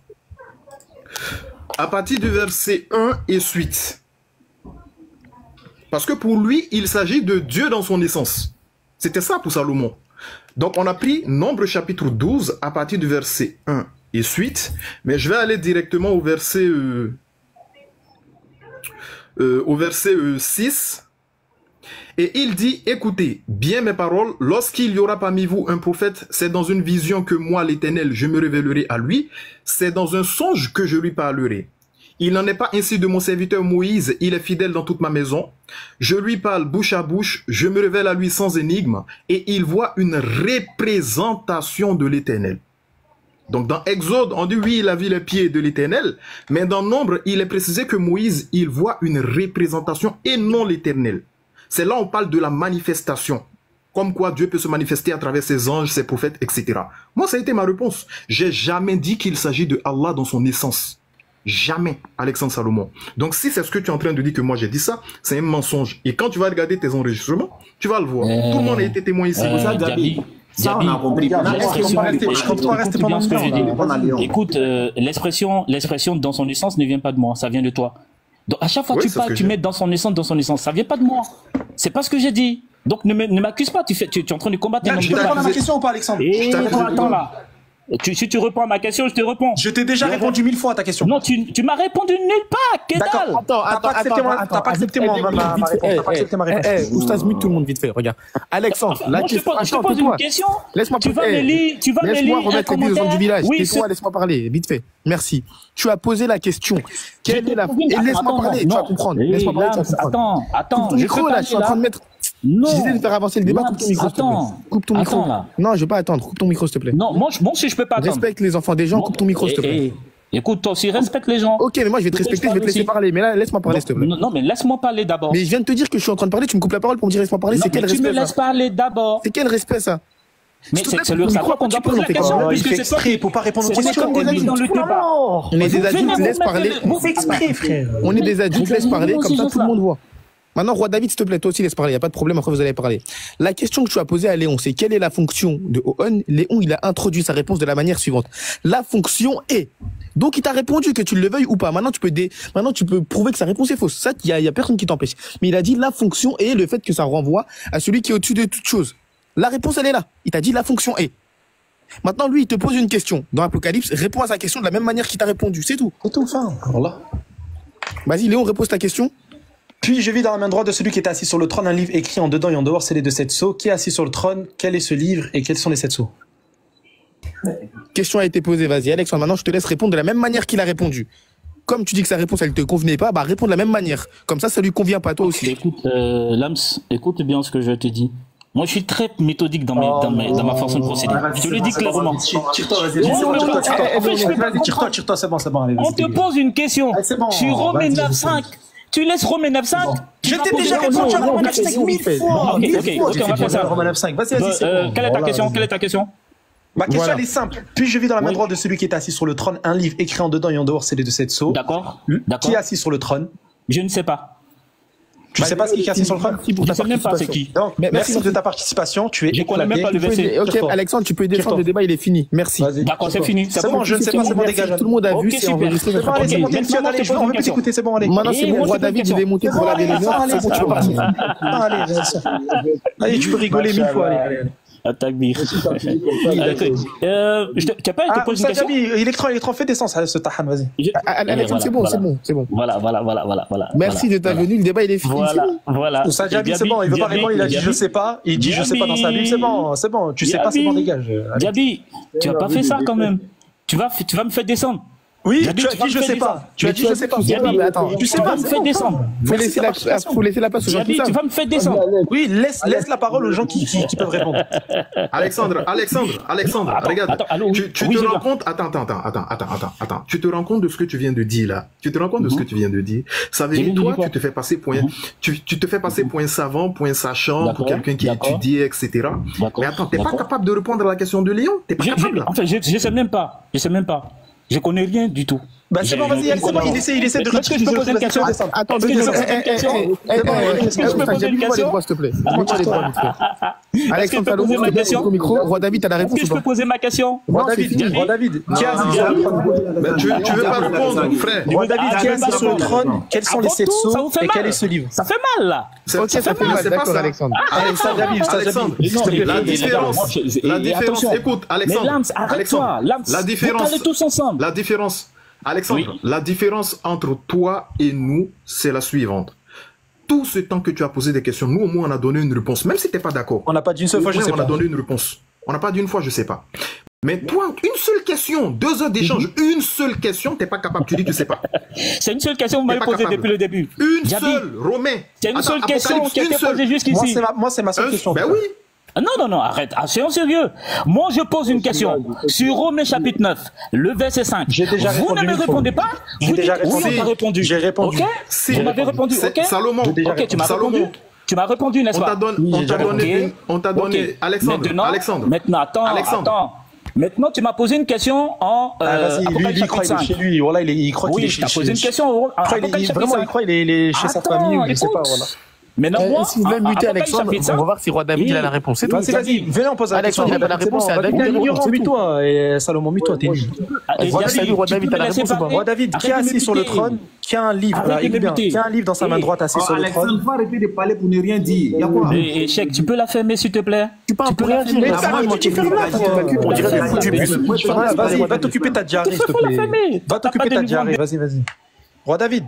à partir du verset 1 et suite. Parce que pour lui, il s'agit de Dieu dans son essence. C'était ça pour Salomon. Donc on a pris Nombre chapitre 12 à partir du verset 1 et suite. Mais je vais aller directement au verset 6. Et il dit, écoutez bien mes paroles, lorsqu'il y aura parmi vous un prophète, c'est dans une vision que moi, l'Éternel, je me révélerai à lui, c'est dans un songe que je lui parlerai. Il n'en est pas ainsi de mon serviteur Moïse, il est fidèle dans toute ma maison. Je lui parle bouche à bouche, je me révèle à lui sans énigme, et il voit une représentation de l'Éternel. Donc dans Exode, on dit oui, il a vu les pieds de l'Éternel, mais dans Nombre, il est précisé que Moïse, il voit une représentation et non l'Éternel. C'est là où on parle de la manifestation. Comme quoi Dieu peut se manifester à travers ses anges, ses prophètes, etc. Moi, ça a été ma réponse. J'ai jamais dit qu'il s'agit de Allah dans son essence. Jamais, Alexandre Salomon. Donc si c'est ce que tu es en train de dire que moi j'ai dit ça, c'est un mensonge. Et quand tu vas regarder tes enregistrements, tu vas le voir. Tout le monde a été témoin ici. Ça, on a compris. Écoute, l'expression dans son essence ne vient pas de moi, ça vient de toi. Donc à chaque fois que tu parles, tu mets dans son essence, ça vient pas de moi. C'est pas ce que j'ai dit. Donc ne m'accuse pas, tu es en train de combattre. Tu t'as répondu à ma question ou pas, Alexandre? Attends là. Si tu réponds à ma question, je te réponds. Je t'ai déjà répondu 1000 fois à ta question. Non, tu m'as répondu nulle part. D'accord. T'as pas accepté ma réponse. Oustaz, mute tout le monde vite fait. Regarde. Alexandre, là, je te pose une question. Laisse-moi remettre les deux du village. Tais-toi, laisse-moi parler. Vite fait. Merci. Tu as posé la question. Quelle est la. Laisse-moi parler, tu vas comprendre. Laisse-moi parler, tu vas comprendre. Attends. Coupe ton micro, là, je suis en train de mettre. Non. J'essaie de faire avancer le débat. Coupe ton micro, s'il te plaît. Coupe ton micro. Non, je vais pas attendre. Coupe ton micro, s'il te plaît. Non, moi aussi, je peux pas attendre. Respecte les enfants des gens. Coupe ton micro, s'il te plaît. Écoute, toi aussi, respecte les gens. Ok, mais moi, je vais te respecter, je vais te laisser parler. Mais là, laisse-moi parler, s'il te plaît. Non, mais laisse-moi parler d'abord. Mais je viens de te dire que je suis en train de parler. Tu me coupes la parole pour me dire laisse-moi parler. C'est quel respect? Tu me laisses parler d'abord. C'est quel respect, ça? Mais c'est le savoir qu'on doit poser la question, puisque c'est toi qui faut pas répondre aux questions. On est dans le débat. On est des adultes, laisse parler. Exprès, frère. On est des adultes, laisse parler, comme ça tout le monde voit. Maintenant, Roi David, s'il te plaît, toi aussi laisse parler, il n'y a pas de problème, après vous allez parler. La question que tu as posée à Léon, c'est quelle est la fonction de OON? Léon, il a introduit sa réponse de la manière suivante. La fonction est. Donc il t'a répondu que tu le veuilles ou pas. Maintenant tu peux prouver que sa réponse est fausse. Ça, il y a personne qui t'empêche. Mais il a dit la fonction est, le fait que ça renvoie à celui qui est au-dessus de toute chose. La réponse, elle est là. Il t'a dit la fonction est. Maintenant, lui, il te pose une question. Dans Apocalypse, réponds à sa question de la même manière qu'il t'a répondu. C'est tout. C'est tout, fin. Voilà. Vas-y, Léon, repose ta question. Puis je vis dans la main droite de celui qui était assis sur le trône un livre écrit en dedans et en dehors, c'est les de 7 sceaux. Qui est assis sur le trône? Quel est ce livre et quels sont les 7 sceaux? Question a été posée, vas-y Alexandre, maintenant je te laisse répondre de la même manière qu'il a répondu. Comme tu dis que sa réponse elle te convenait pas, bah réponds de la même manière. Comme ça lui convient pas, toi aussi. Écoute, Lams, écoute bien ce que je te dis. Moi je suis très méthodique dans ma façon de procéder. Je te le dis clairement. Tire-toi, c'est bon, allez. On te pose une question. Sur Romains 9.5. Tu laisses Romains 9.5. Je t'ai déjà répondu à Romains 9.5 1000 fois. Ok, on va faire ça. Romains 9.5. Vas-y. Quelle est ta question? Ma question elle est simple. Puis je vis dans la main droite de celui qui est assis sur le trône un livre écrit en dedans et en dehors, c'est les de 7 sceaux. D'accord. Qui est assis sur le trône? Je ne sais pas. Tu sais pas ce qui est assis sur le trône? Je ne sais même pas c'est qui. Donc, merci de ta participation. Tu es éclaté. Ok, Alexandre, tu peux descendre, le débat il est fini. Merci. D'accord, c'est fini. C'est bon, je ne sais pas, c'est bon, dégage. Tout le monde a vu, c'est enregistré. C'est bon, allez, on veut plus t'écouter, c'est bon, allez. Maintenant, c'est bon, Roi David, il est monté pour laver les mains. C'est bon, tu peux partir. Allez, tu peux rigoler 1000 fois, allez. Attaque bir. Tu n'as pas été posé une question? Électron, fais descendre ce tahan, vas-y. Alexandre, c'est bon. Voilà. Merci de ta venue, le débat il est fini. Voilà. Oussa Djabi, c'est bon, il veut pas répondre, il a dit je sais pas. Il dit je sais pas dans sa Bible, c'est bon. Tu sais pas, c'est bon, dégage. Djabi, tu as pas fait ça quand même. Tu vas me faire descendre. Oui, tu as dit je sais pas. Tu as dit je sais pas. Mais attends, Tu vas me faire descendre. faut laisser la place aux gens qui savent. Tu vas me faire descendre. Oui, laisse la parole aux gens qui peuvent répondre. Alexandre, regarde. Attends, allô, Tu te rends compte, attends. Tu te rends compte de ce que tu viens de dire là. Tu te rends compte de ce que tu viens de dire. Ça veut dire, toi, tu te fais passer pour un savant, pour un sachant, pour quelqu'un qui a étudié, etc. Mais attends, t'es pas capable de répondre à la question de Léon? T'es pas capable? En fait, je sais même pas. Je connais rien du tout. Bah c'est bon, vas-y, il essaie de Est-ce que je peux poser une question? Attends, Est-ce que je peux poser une question? Est-ce que je peux poser une question? s'il te plaît. Alexandre, poser ma question? au micro. Roi David, t'as la réponse Est-ce que je peux poser ma question? Roi David, qui a assis sur le trône? Tu veux pas répondre, frère? Roi David, qui a assis sur le trône? Quels sont les 7 sceaux et quel est ce livre? Ça fait mal, là. Ok, ça fait mal, d'accord, Alexandre. Alexandre, la différence, écoute, Alexandre. Mais Lams, arrête-toi. Lams, vous parlez tous ensemble. La différence, Alexandre, la différence entre toi et nous, c'est la suivante. Tout ce temps que tu as posé des questions, nous au moins on a donné une réponse, même si tu n'es pas d'accord. On n'a pas dit une seule fois, je sais pas. On a donné une réponse. On n'a pas dit une fois, je sais pas. Mais toi, une seule question, 2 heures d'échange, une seule question, tu n'es pas capable, tu dis tu sais pas. C'est une seule question que vous m'avez posée depuis le début. Une seule, Romain. C'est une seule question qui a été posée jusqu'ici. Moi, c'est ma seule question. Ben oui. Non, arrête, soyons sérieux. Moi, je pose une question sur Romains chapitre 9, le verset 5. Vous ne me répondez pas? Vous dites oui, on t'a répondu. J'ai répondu. Ok. Vous m'avez répondu, ok. Salomon. Ok, tu m'as répondu. Tu m'as répondu, n'est-ce pas? On t'a donné, Alexandre. Maintenant, attends. Maintenant, tu m'as posé une question en vas-y, lui, il croit qu'il est chez lui. Voilà, il croit qu'il est chez lui. Oui, je t'ai posé une question. Vraiment, il croit qu'il est chez sa famille. Je sais pas, voilà. Maintenant, moi, si vous voulez muter Alexandre, on va voir si Roi David il a la réponse. C'est tout. Vas-y, venez, on pose la question. Alexandre, il a la réponse. Mute-toi, et Salomon, mute-toi, t'es nul. Roi David, t'as la réponse ou pas? Roi David, qui est assis sur le trône, qui a un livre, qui a un livre dans sa main droite assis sur le trône. Alexandre, faut arrêter de parler pour ne rien dire. Il y a quoi? Cheikh, tu peux la fermer, s'il te plaît? Tu peux la fermer. On dirait des foutus bus. Vas-y, va t'occuper ta diarrhée, s'il te plaît. Va t'occuper ta diarrhée, vas-y. Roi David.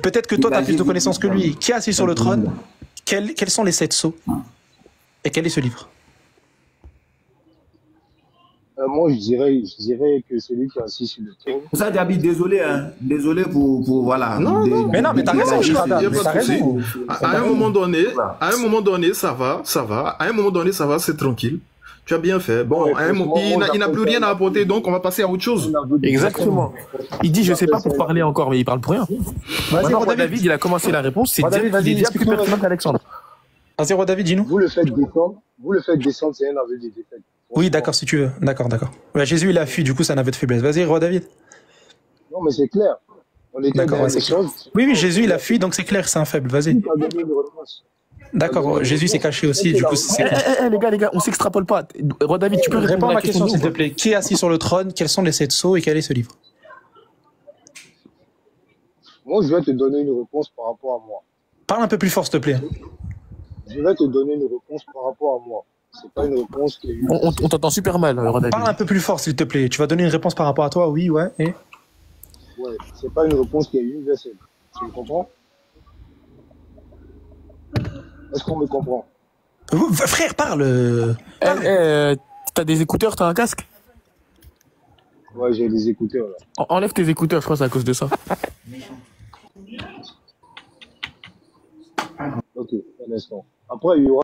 Peut-être que toi, tu as plus de connaissances que lui. Qui est assis sur le trône? Quels sont les 7 sceaux? Et quel est ce livre? Moi, je dirais que celui qui est assis sur le trône. Ça, Diaby, désolé, hein. Désolé pour voilà. Mais t'as raison, t'as raison. À un moment donné, ça va. À un moment donné, ça va, c'est tranquille. Tu as bien fait. Bon, il n'a plus rien à apporter, donc on va passer à autre chose. Exactement. Il dit, je sais pas pour parler encore, mais il parle pour rien. Vas-y, Roi David, il a commencé la réponse, c'est dire qu'il est bien plus pertinent qu'Alexandre. Vas-y, Roi David, dis-nous. Vous le faites descendre, c'est un aveu de défaite. Oui, d'accord, si tu veux. D'accord. Ouais, Jésus, il a fui, du coup, c'est un aveu de faiblesse. Vas-y, Roi David. Non, mais c'est clair. On était dans les choses. Oui, Jésus, il a fui, donc c'est clair, c'est un faible. Vas-y. D'accord, Jésus s'est caché aussi, du coup c'est... Les gars, on s'extrapole pas. Roi David, tu peux répondre à ma question, s'il te plaît. Qui est assis sur le trône? Quels sont les 7 sceaux et quel est ce livre? Moi, je vais te donner une réponse par rapport à moi. Parle un peu plus fort, s'il te plaît. Je vais te donner une réponse par rapport à moi. C'est pas une réponse qui est... On t'entend super mal, Roi David. Parle un peu plus fort, s'il te plaît. Tu vas donner une réponse par rapport à toi, oui, ouais, et... Ouais, c'est pas une réponse qui est universelle. Tu me comprends? Est-ce qu'on me comprend? Frère, parle. T'as des écouteurs, t'as un casque? Ouais, j'ai des écouteurs là. Enlève tes écouteurs, je crois que c'est à cause de ça. Ok, un instant. Après, il y aura...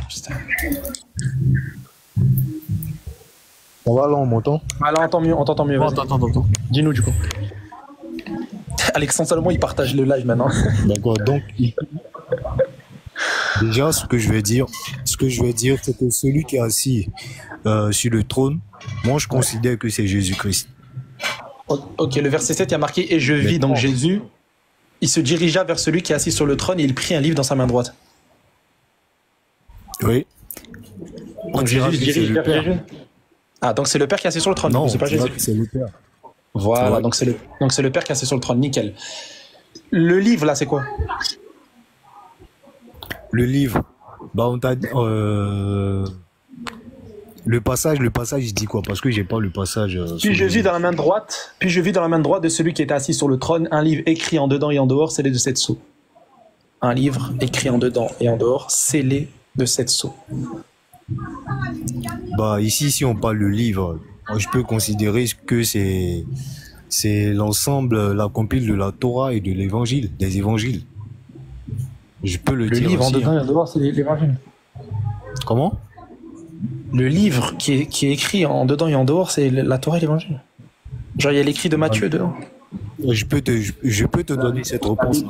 Putain. On va là, on m'entend? Ah là, on t'entend mieux. Attends. Dis-nous du coup. Alexandre Salomon, il partage le live maintenant. D'accord, donc déjà ce que je vais dire, c'est que celui qui est assis sur le trône, moi je considère que c'est Jésus-Christ. Ok, le verset 7, il y a marqué « Et je vis », donc Jésus, il se dirigea vers celui qui est assis sur le trône et il prit un livre dans sa main droite. Oui. Donc Jésus se dirige vers Jésus. Ah, donc c'est le Père qui est assis sur le trône, non, c'est pas Jésus. C'est le Père. Voilà, ouais. donc c'est le Père qui est assis sur le trône, nickel. Le livre, là, c'est quoi? Le livre, bah on t'a le passage, il dit quoi? Parce que j'ai pas le passage. Puis je vis dans la main droite, de celui qui était assis sur le trône, un livre écrit en dedans et en dehors, scellé de 7 sceaux. Un livre écrit en dedans et en dehors, scellé de 7 sceaux. Bah, ici, si on parle de livre, moi, je peux considérer que c'est l'ensemble, la compile de la Torah et de l'évangile, des évangiles. Je peux le dire livre aussi, en dedans et en dehors, c'est l'évangile. Comment? Le livre qui est écrit en dedans et en dehors, c'est la Torah et l'évangile. Genre, il y a l'écrit de Matthieu dedans. Je peux te donner cette réponse.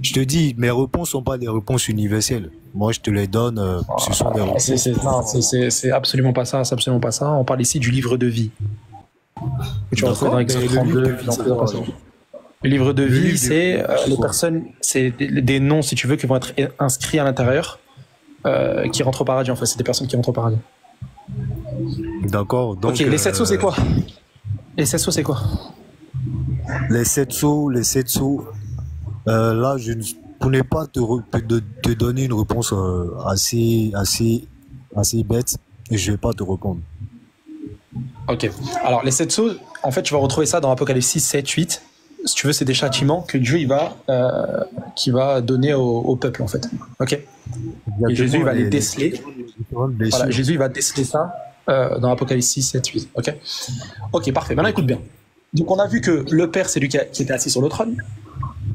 Je te dis, mes réponses sont pas des réponses universelles. Moi, je te les donne, ce sont des réponses. C'est absolument pas ça, c'est absolument pas ça. On parle ici du livre de vie. Que tu retrouves dans Exode 32. Le livre de vie, c'est les personnes, c'est des noms, si tu veux, qui vont être inscrits à l'intérieur, qui rentrent au paradis, en fait. C'est des personnes qui rentrent au paradis. D'accord. Donc, ok, les 7 sceaux, c'est quoi? Les 7 sceaux, c'est quoi? Les 7 sceaux, là, je ne pourrais pas te donner une réponse assez bête, et je vais pas te répondre. Ok. Alors, les 7 sceaux, en fait, tu vas retrouver ça dans Apocalypse 6, 7, 8. Si tu veux, c'est des châtiments que Dieu qui va donner au peuple, en fait. Ok. Et Jésus va les déceler. Voilà, Jésus il va déceler ça dans Apocalypse 6, 7, 8. Ok. Ok, parfait. Maintenant, écoute bien. Donc, on a vu que le Père, c'est lui qui était assis sur le trône.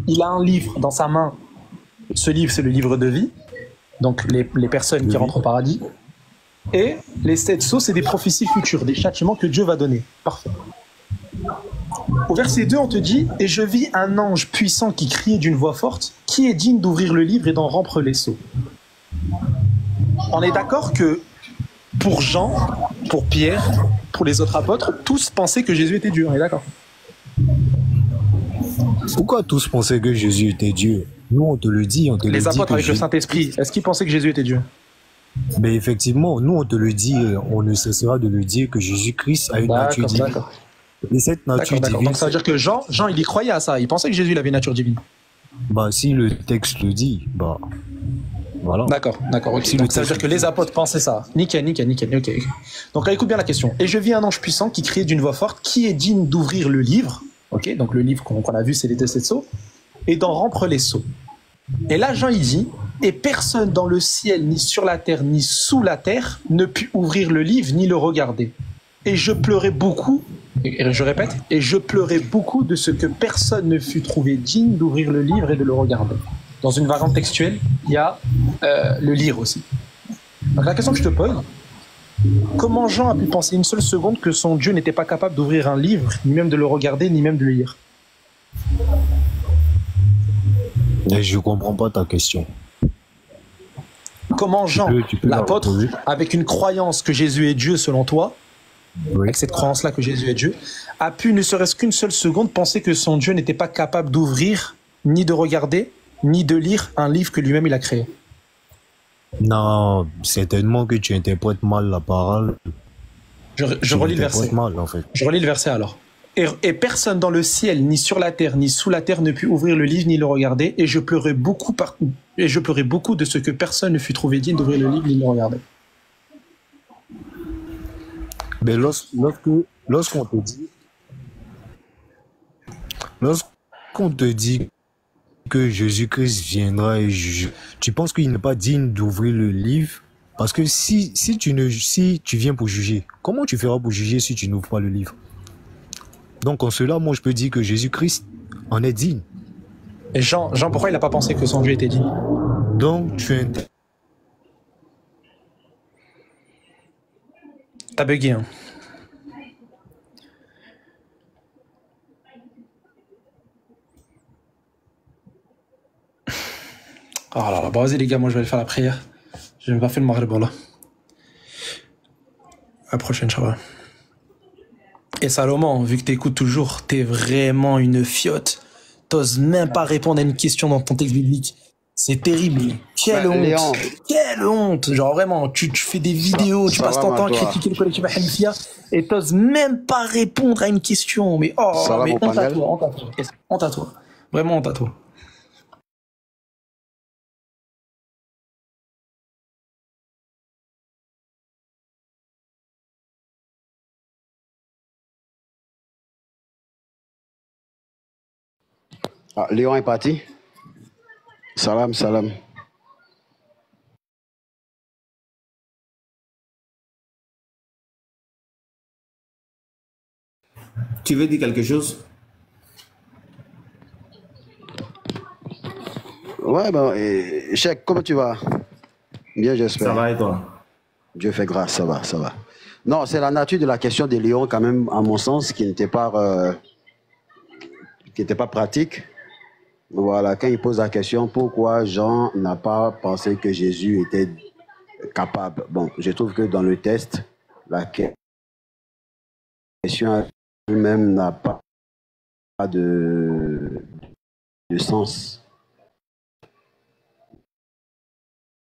Il a un livre dans sa main. Ce livre, c'est le livre de vie. Donc, les personnes qui rentrent au paradis. Et les 7 sceaux, c'est des prophéties futures, des châtiments que Dieu va donner. Parfait. Au verset 2, on te dit « Et je vis un ange puissant qui criait d'une voix forte, qui est digne d'ouvrir le livre et d'en rompre les sceaux. » On est d'accord que pour Jean, pour Pierre, pour les autres apôtres, tous pensaient que Jésus était Dieu. On est d'accord? Pourquoi tous pensaient que Jésus était Dieu? Nous, on te le dit, on te le dit. Les apôtres avec le Saint-Esprit, est-ce qu'ils pensaient que Jésus était Dieu? Mais effectivement, nous, on te le dit, on ne cessera de le dire que Jésus-Christ a une nature divine. D'accord. Et cette nature divine... Donc ça veut dire que Jean, il y croyait à ça. Il pensait que Jésus il avait une nature divine. Bah, si le texte le dit, bah... Voilà. D'accord. Okay. Si donc ça veut dire que les apôtres pensaient ça. Nickel. Ok. Donc là, écoute bien la question. Et je vis un ange puissant qui criait d'une voix forte, qui est digne d'ouvrir le livre. Ok, donc le livre qu'on a vu, c'est les 7 sceaux, et d'en rompre les sceaux. Et là, Jean, il dit, et personne dans le ciel, ni sur la terre, ni sous la terre, ne put ouvrir le livre, ni le regarder. Et je pleurais beaucoup, et je répète, et je pleurais beaucoup de ce que personne ne fut trouvé digne d'ouvrir le livre et de le regarder. Dans une variante textuelle, il y a le lire aussi. Donc la question que je te pose, comment Jean a pu penser une seule seconde que son Dieu n'était pas capable d'ouvrir un livre, ni même de le regarder, ni même de le lire? Mais je comprends pas ta question. Comment Jean, l'apôtre, avec une croyance que Jésus est Dieu selon toi, avec cette croyance-là que Jésus est Dieu, a pu, ne serait-ce qu'une seule seconde, penser que son Dieu n'était pas capable d'ouvrir, ni de regarder, ni de lire un livre que lui-même il a créé? Non, certainement que tu interprètes mal la parole. Je relis le verset. Mal, en fait. Je relis le verset alors. Et personne dans le ciel, ni sur la terre, ni sous la terre ne put ouvrir le livre, ni le regarder, et je pleurais beaucoup de ce que personne ne fut trouvé digne d'ouvrir le livre, ni de le regarder. Mais lorsqu'on te dit que Jésus-Christ viendra et tu penses qu'il n'est pas digne d'ouvrir le livre? Parce que si tu viens pour juger, comment tu feras pour juger si tu n'ouvres pas le livre? Donc en cela, moi je peux dire que Jésus-Christ en est digne. Et Jean, pourquoi il n'a pas pensé que son Dieu était digne? Donc T'as bugué, hein? Oh là là, bah vas-y les gars, moi je vais aller faire la prière. J'ai même pas fait le maghrib là. À la prochaine, Inch'Allah. Et Salomon, vu que t'écoutes toujours, t'es vraiment une fiotte. T'oses même pas répondre à une question dans ton texte biblique. C'est terrible. Quelle honte. Léon. Quelle honte. Genre vraiment, tu fais des vidéos, tu passes ton temps à critiquer le collectif Hanifia et t'oses même pas répondre à une question. Mais mais honte à toi, honte à toi. Honte à toi. Vraiment honte à toi. Ah, Léon est parti. Salam. Tu veux dire quelque chose? Ouais, ben, Cheikh, comment tu vas? Bien, j'espère. Ça va et toi? Dieu fait grâce, ça va, ça va. Non, c'est la nature de la question de Léon, quand même, à mon sens, qui n'était pas pratique. Voilà, quand il pose la question, pourquoi Jean n'a pas pensé que Jésus était capable? Bon, je trouve que dans le test, la question elle-même n'a pas de sens.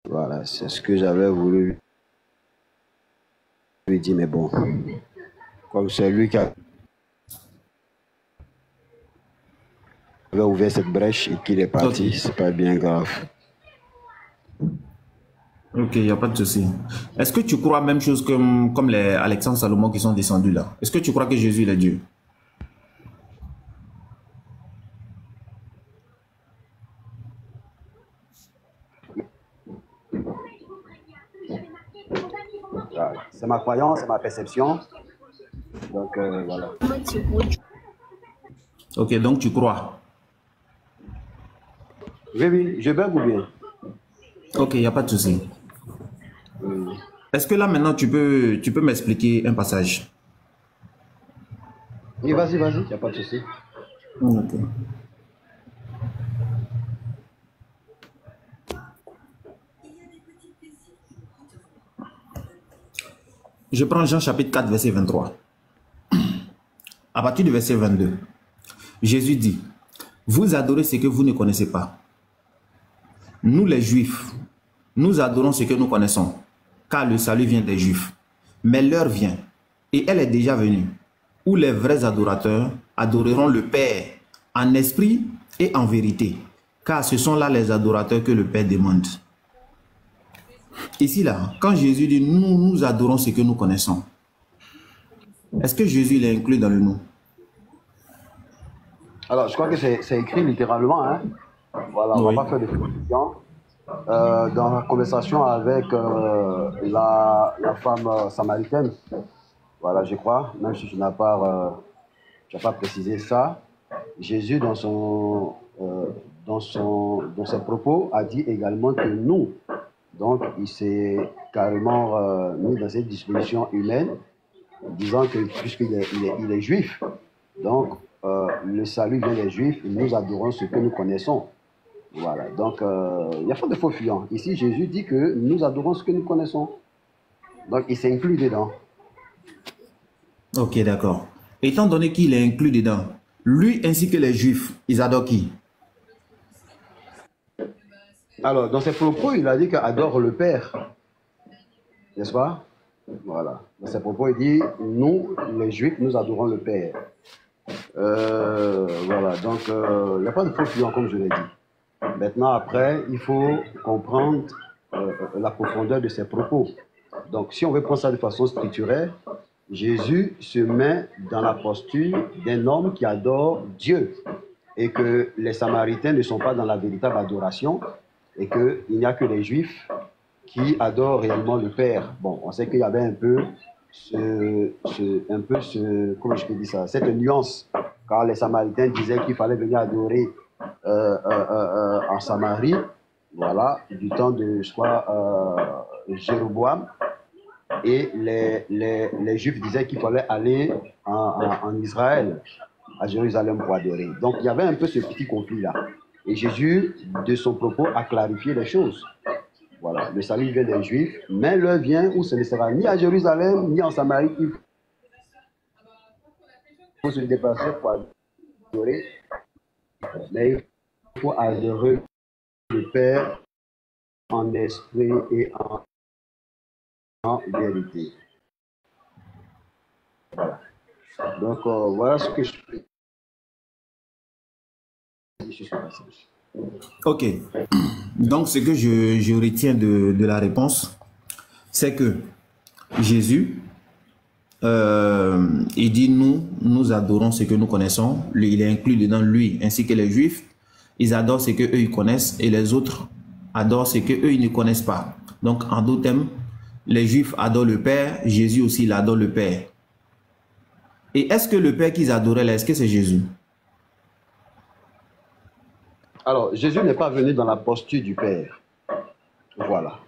Voilà, c'est ce que j'avais voulu lui dire, mais bon, comme c'est lui qui avait ouvert cette brèche et qu'il est parti, c'est pas bien grave. Ok, il n'y a pas de souci. Est-ce que tu crois même chose comme les Alexandre Salomon qui sont descendus là? Est-ce que tu crois que Jésus il est Dieu? C'est ma croyance, c'est ma perception. Donc voilà. Ok, donc tu crois? Oui, je bug ou bien? Ok, il n'y a pas de souci. Est-ce que là maintenant tu peux m'expliquer un passage? Oui, vas-y, il n'y a pas de souci. Ok. Je prends Jean chapitre 4, verset 23. À partir du verset 22, Jésus dit, « Vous adorez ce que vous ne connaissez pas. Nous les Juifs, nous adorons ce que nous connaissons, car le salut vient des Juifs. Mais l'heure vient, et elle est déjà venue, où les vrais adorateurs adoreront le Père en esprit et en vérité, car ce sont là les adorateurs que le Père demande. » Ici, là, quand Jésus dit « nous adorons ce que nous connaissons », est-ce que Jésus il est inclus dans le nous? Alors, je crois que c'est écrit littéralement. Hein? Voilà, on ne va pas faire de confusion. Dans la conversation avec la femme samaritaine, voilà, je crois, même si tu n'as pas précisé ça, Jésus, dans ses propos, a dit également que nous, donc il s'est carrément mis dans cette disposition humaine, disant que puisqu'il est juif, donc le salut vient des juifs, et nous adorons ce que nous connaissons. Voilà, donc il n'y a pas de faux fuyant. Ici, Jésus dit que nous adorons ce que nous connaissons. Donc il s'inclut dedans. Ok, d'accord. Étant donné qu'il est inclus dedans, lui ainsi que les juifs, ils adorent qui? Alors, dans ses propos, il a dit qu'il adore le Père. N'est-ce pas? Voilà. Dans ses propos, il dit, nous, les Juifs, nous adorons le Père. Voilà. Donc, il n'y a pas de faux fuyant, comme je l'ai dit. Maintenant, après, il faut comprendre la profondeur de ses propos. Donc, si on veut prendre ça de façon structurelle, Jésus se met dans la posture d'un homme qui adore Dieu. Et que les Samaritains ne sont pas dans la véritable adoration. Et qu'il n'y a que les Juifs qui adorent réellement le Père. Bon, on sait qu'il y avait un peu comment je peux dire ça, cette nuance, car les Samaritains disaient qu'il fallait venir adorer en Samarie, voilà, du temps de, je crois, Jéroboam, et les Juifs disaient qu'il fallait aller en Israël, à Jérusalem pour adorer. Donc il y avait un peu ce petit conflit-là. Et Jésus, de son propos, a clarifié les choses. Voilà, le salut vient des Juifs, mais l'heure vient où ce ne sera ni à Jérusalem, ni en Samarie. Il faut se déplacer pour adorer, mais il faut adorer le Père en esprit et en vérité. Voilà. Donc, voilà ce que je peux. Ok. Donc, ce que je retiens de la réponse, c'est que Jésus, il dit nous adorons ce que nous connaissons. Il est inclus dedans lui, ainsi que les Juifs. Ils adorent ce qu'eux ils connaissent et les autres adorent ce qu'eux ils ne connaissent pas. Donc, en d'autres termes, les Juifs adorent le Père, Jésus aussi il adore le Père. Et est-ce que le Père qu'ils adoraient là, est-ce que c'est Jésus? Alors, Jésus n'est pas venu dans la posture du Père. Voilà.